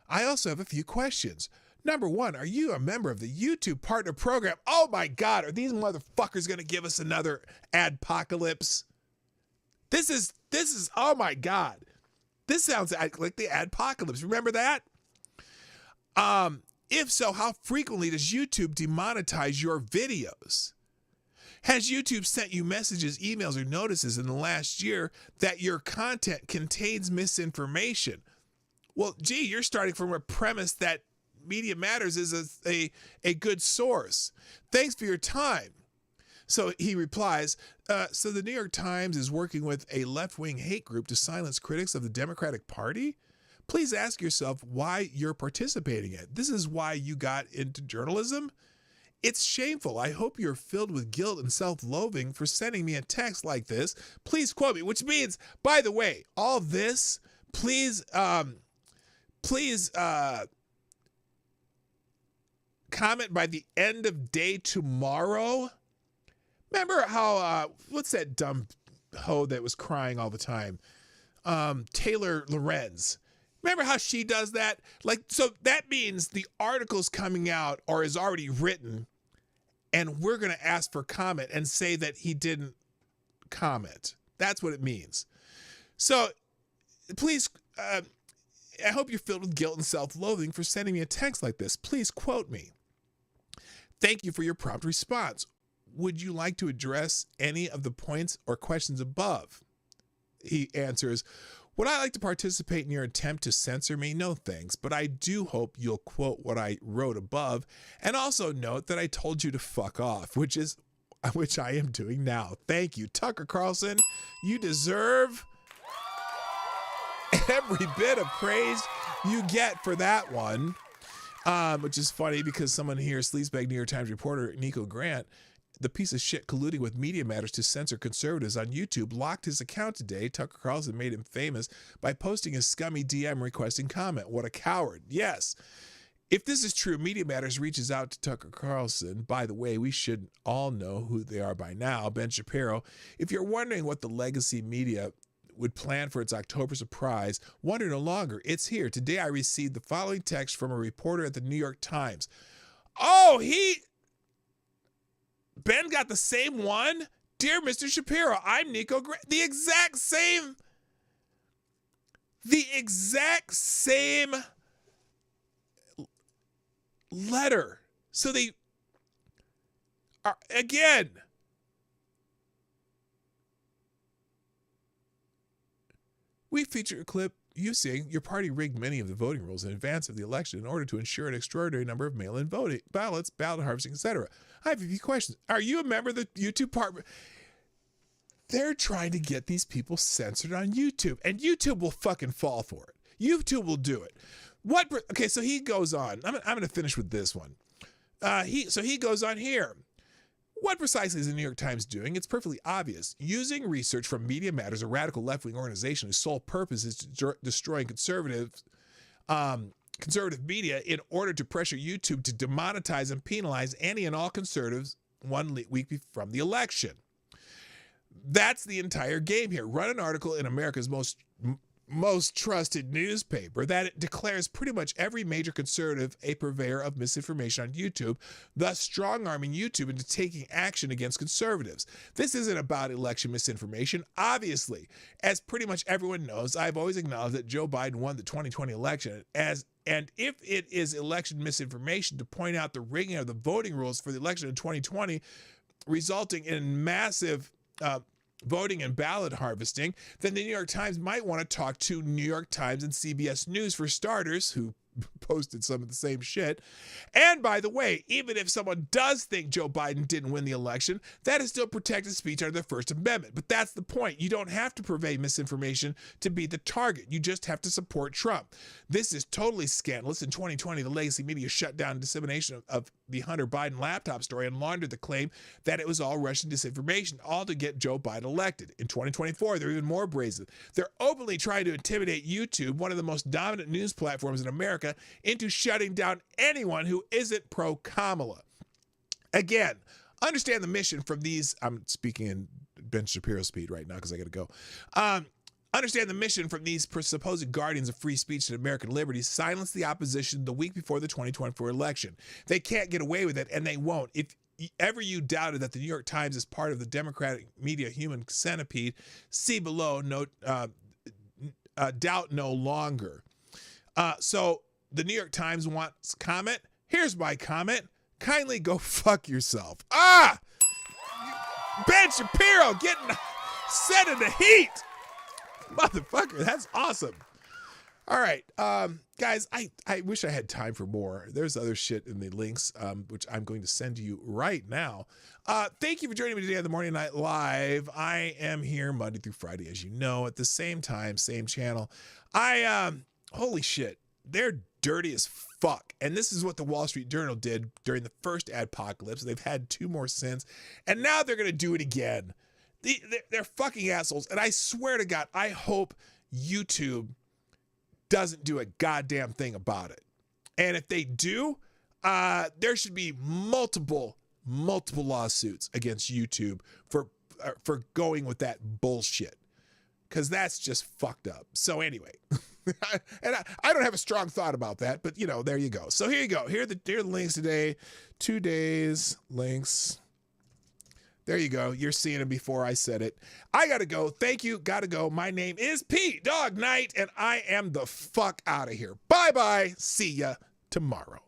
I also have a few questions. Number one, are you a member of the YouTube Partner Program?" Oh my God, are these motherfuckers going to give us another adpocalypse? This is, oh my God. This sounds like the adpocalypse. Remember that? If so, how frequently does YouTube demonetize your videos? Has YouTube sent you messages, emails, or notices in the last year that your content contains misinformation? Well, gee, you're starting from a premise that Media Matters is a good source. Thanks for your time. So he replies, so the New York Times is working with a left-wing hate group to silence critics of the Democratic Party? Please ask yourself why you're participating in it. This is why you got into journalism? It's shameful. I hope you're filled with guilt and self-loathing for sending me a text like this. Please quote me, which means, by the way, all this, please comment by the end of day tomorrow. Remember how, what's that dumb hoe that was crying all the time? Taylor Lorenz. Remember how she does that? Like, so that means the article's coming out or is already written, and we're going to ask for comment and say that he didn't comment. That's what it means. So please, I hope you're filled with guilt and self-loathing for sending me a text like this. Please quote me. Thank you for your prompt response. Would you like to address any of the points or questions above? He answers, would I like to participate in your attempt to censor me? No thanks, but I do hope you'll quote what I wrote above, and also note that I told you to fuck off, which I am doing now. Thank you, Tucker Carlson. You deserve every bit of praise you get for that one, which is funny because someone here, sleazebag New York Times reporter Nico Grant, the piece of shit colluding with Media Matters to censor conservatives on YouTube, locked his account today. Tucker Carlson made him famous by posting a scummy DM requesting comment. What a coward. Yes. If this is true, Media Matters reaches out to Tucker Carlson. By the way, we should all know who they are by now. Ben Shapiro. If you're wondering what the legacy media would plan for its October surprise, wonder no longer. It's here. Today I received the following text from a reporter at the New York Times. Oh, Ben got the same one? Dear Mr. Shapiro, I'm Nico Grant. The exact same letter. So they are, again, we feature a clip you saying your party rigged many of the voting rules in advance of the election in order to ensure an extraordinary number of mail-in voting ballots, ballot harvesting, etc. I have a few questions. Are you a member of the YouTube partner? They're trying to get these people censored on YouTube, and YouTube will fucking fall for it. YouTube will do it. Okay, so he goes on. I'm going to finish with this one. He goes on here. What precisely is the New York Times doing? It's perfectly obvious. Using research from Media Matters, a radical left-wing organization whose sole purpose is to destroying conservative media in order to pressure YouTube to demonetize and penalize any and all conservatives 1 week from the election. That's the entire game here. Run an article in America's most trusted newspaper that it declares pretty much every major conservative a purveyor of misinformation on YouTube, thus strong-arming YouTube into taking action against conservatives. This isn't about election misinformation. Obviously, as pretty much everyone knows, I've always acknowledged that Joe Biden won the 2020 election, and if it is election misinformation to point out the rigging of the voting rules for the election in 2020, resulting in massive voting and ballot harvesting, then the New York Times might want to talk to New York Times and CBS News for starters, who posted some of the same shit. And by the way, even if someone does think Joe Biden didn't win the election, that is still protected speech under the First Amendment. But that's the point. You don't have to purvey misinformation to be the target. You just have to support Trump. This is totally scandalous. In 2020, the legacy media shut down dissemination of the Hunter Biden laptop story and laundered the claim that it was all Russian disinformation, all to get Joe Biden elected. In 2024, they're even more brazen. They're openly trying to intimidate YouTube, one of the most dominant news platforms in America, into shutting down anyone who isn't pro-Kamala. Again, understand the mission from these, I'm speaking in Ben Shapiro speed right now because I got to go. Understand the mission from these supposed guardians of free speech and American liberty: silence the opposition the week before the 2024 election. They can't get away with it, and they won't. If ever you doubted that the New York Times is part of the Democratic media human centipede, see below. Doubt no longer. So the New York Times wants comment. Here's my comment. Kindly go fuck yourself. Ben Shapiro getting set in the heat. Motherfucker, that's awesome. All right, guys, I wish I had time for more. There's other shit in the links, which I'm going to send to you right now. Thank you for joining me today on the Morning Night Live. I am here Monday through Friday, as you know, at the same time, same channel. Holy shit, they're dirty as fuck. And this is what the Wall Street Journal did during the first adpocalypse. They've had 2 more since, and now they're going to do it again. They're fucking assholes. And I swear to God, I hope YouTube doesn't do a goddamn thing about it. And if they do, there should be multiple lawsuits against YouTube for going with that bullshit, because that's just fucked up. So anyway, and I don't have a strong thought about that, but there you go. So here you go. Here are the links today. 2 days links. There you go. You're seeing them before I said it. I got to go. Thank you. Got to go. My name is P Dog Knight, and I am the fuck out of here. Bye-bye. See ya tomorrow.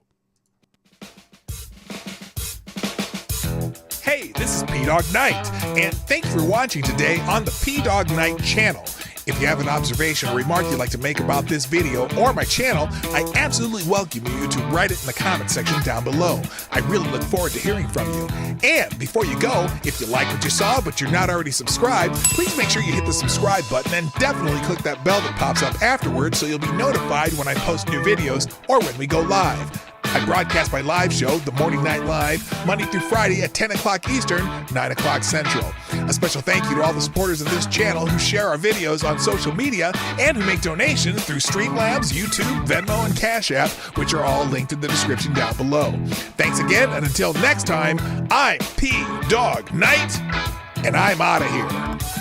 Hey, this is P Dog Knight, and thank you for watching today on the P Dog Knight channel. If you have an observation or remark you'd like to make about this video or my channel, I absolutely welcome you to write it in the comment section down below. I really look forward to hearing from you. And before you go, if you like what you saw but you're not already subscribed, please make sure you hit the subscribe button and definitely click that bell that pops up afterwards so you'll be notified when I post new videos or when we go live. I broadcast my live show, The Morning Night Live, Monday through Friday at 10 o'clock Eastern, 9 o'clock Central. A special thank you to all the supporters of this channel who share our videos on social media and who make donations through Streamlabs, YouTube, Venmo, and Cash App, which are all linked in the description down below. Thanks again, and until next time, I'm P Dog Knight, and I'm out of here.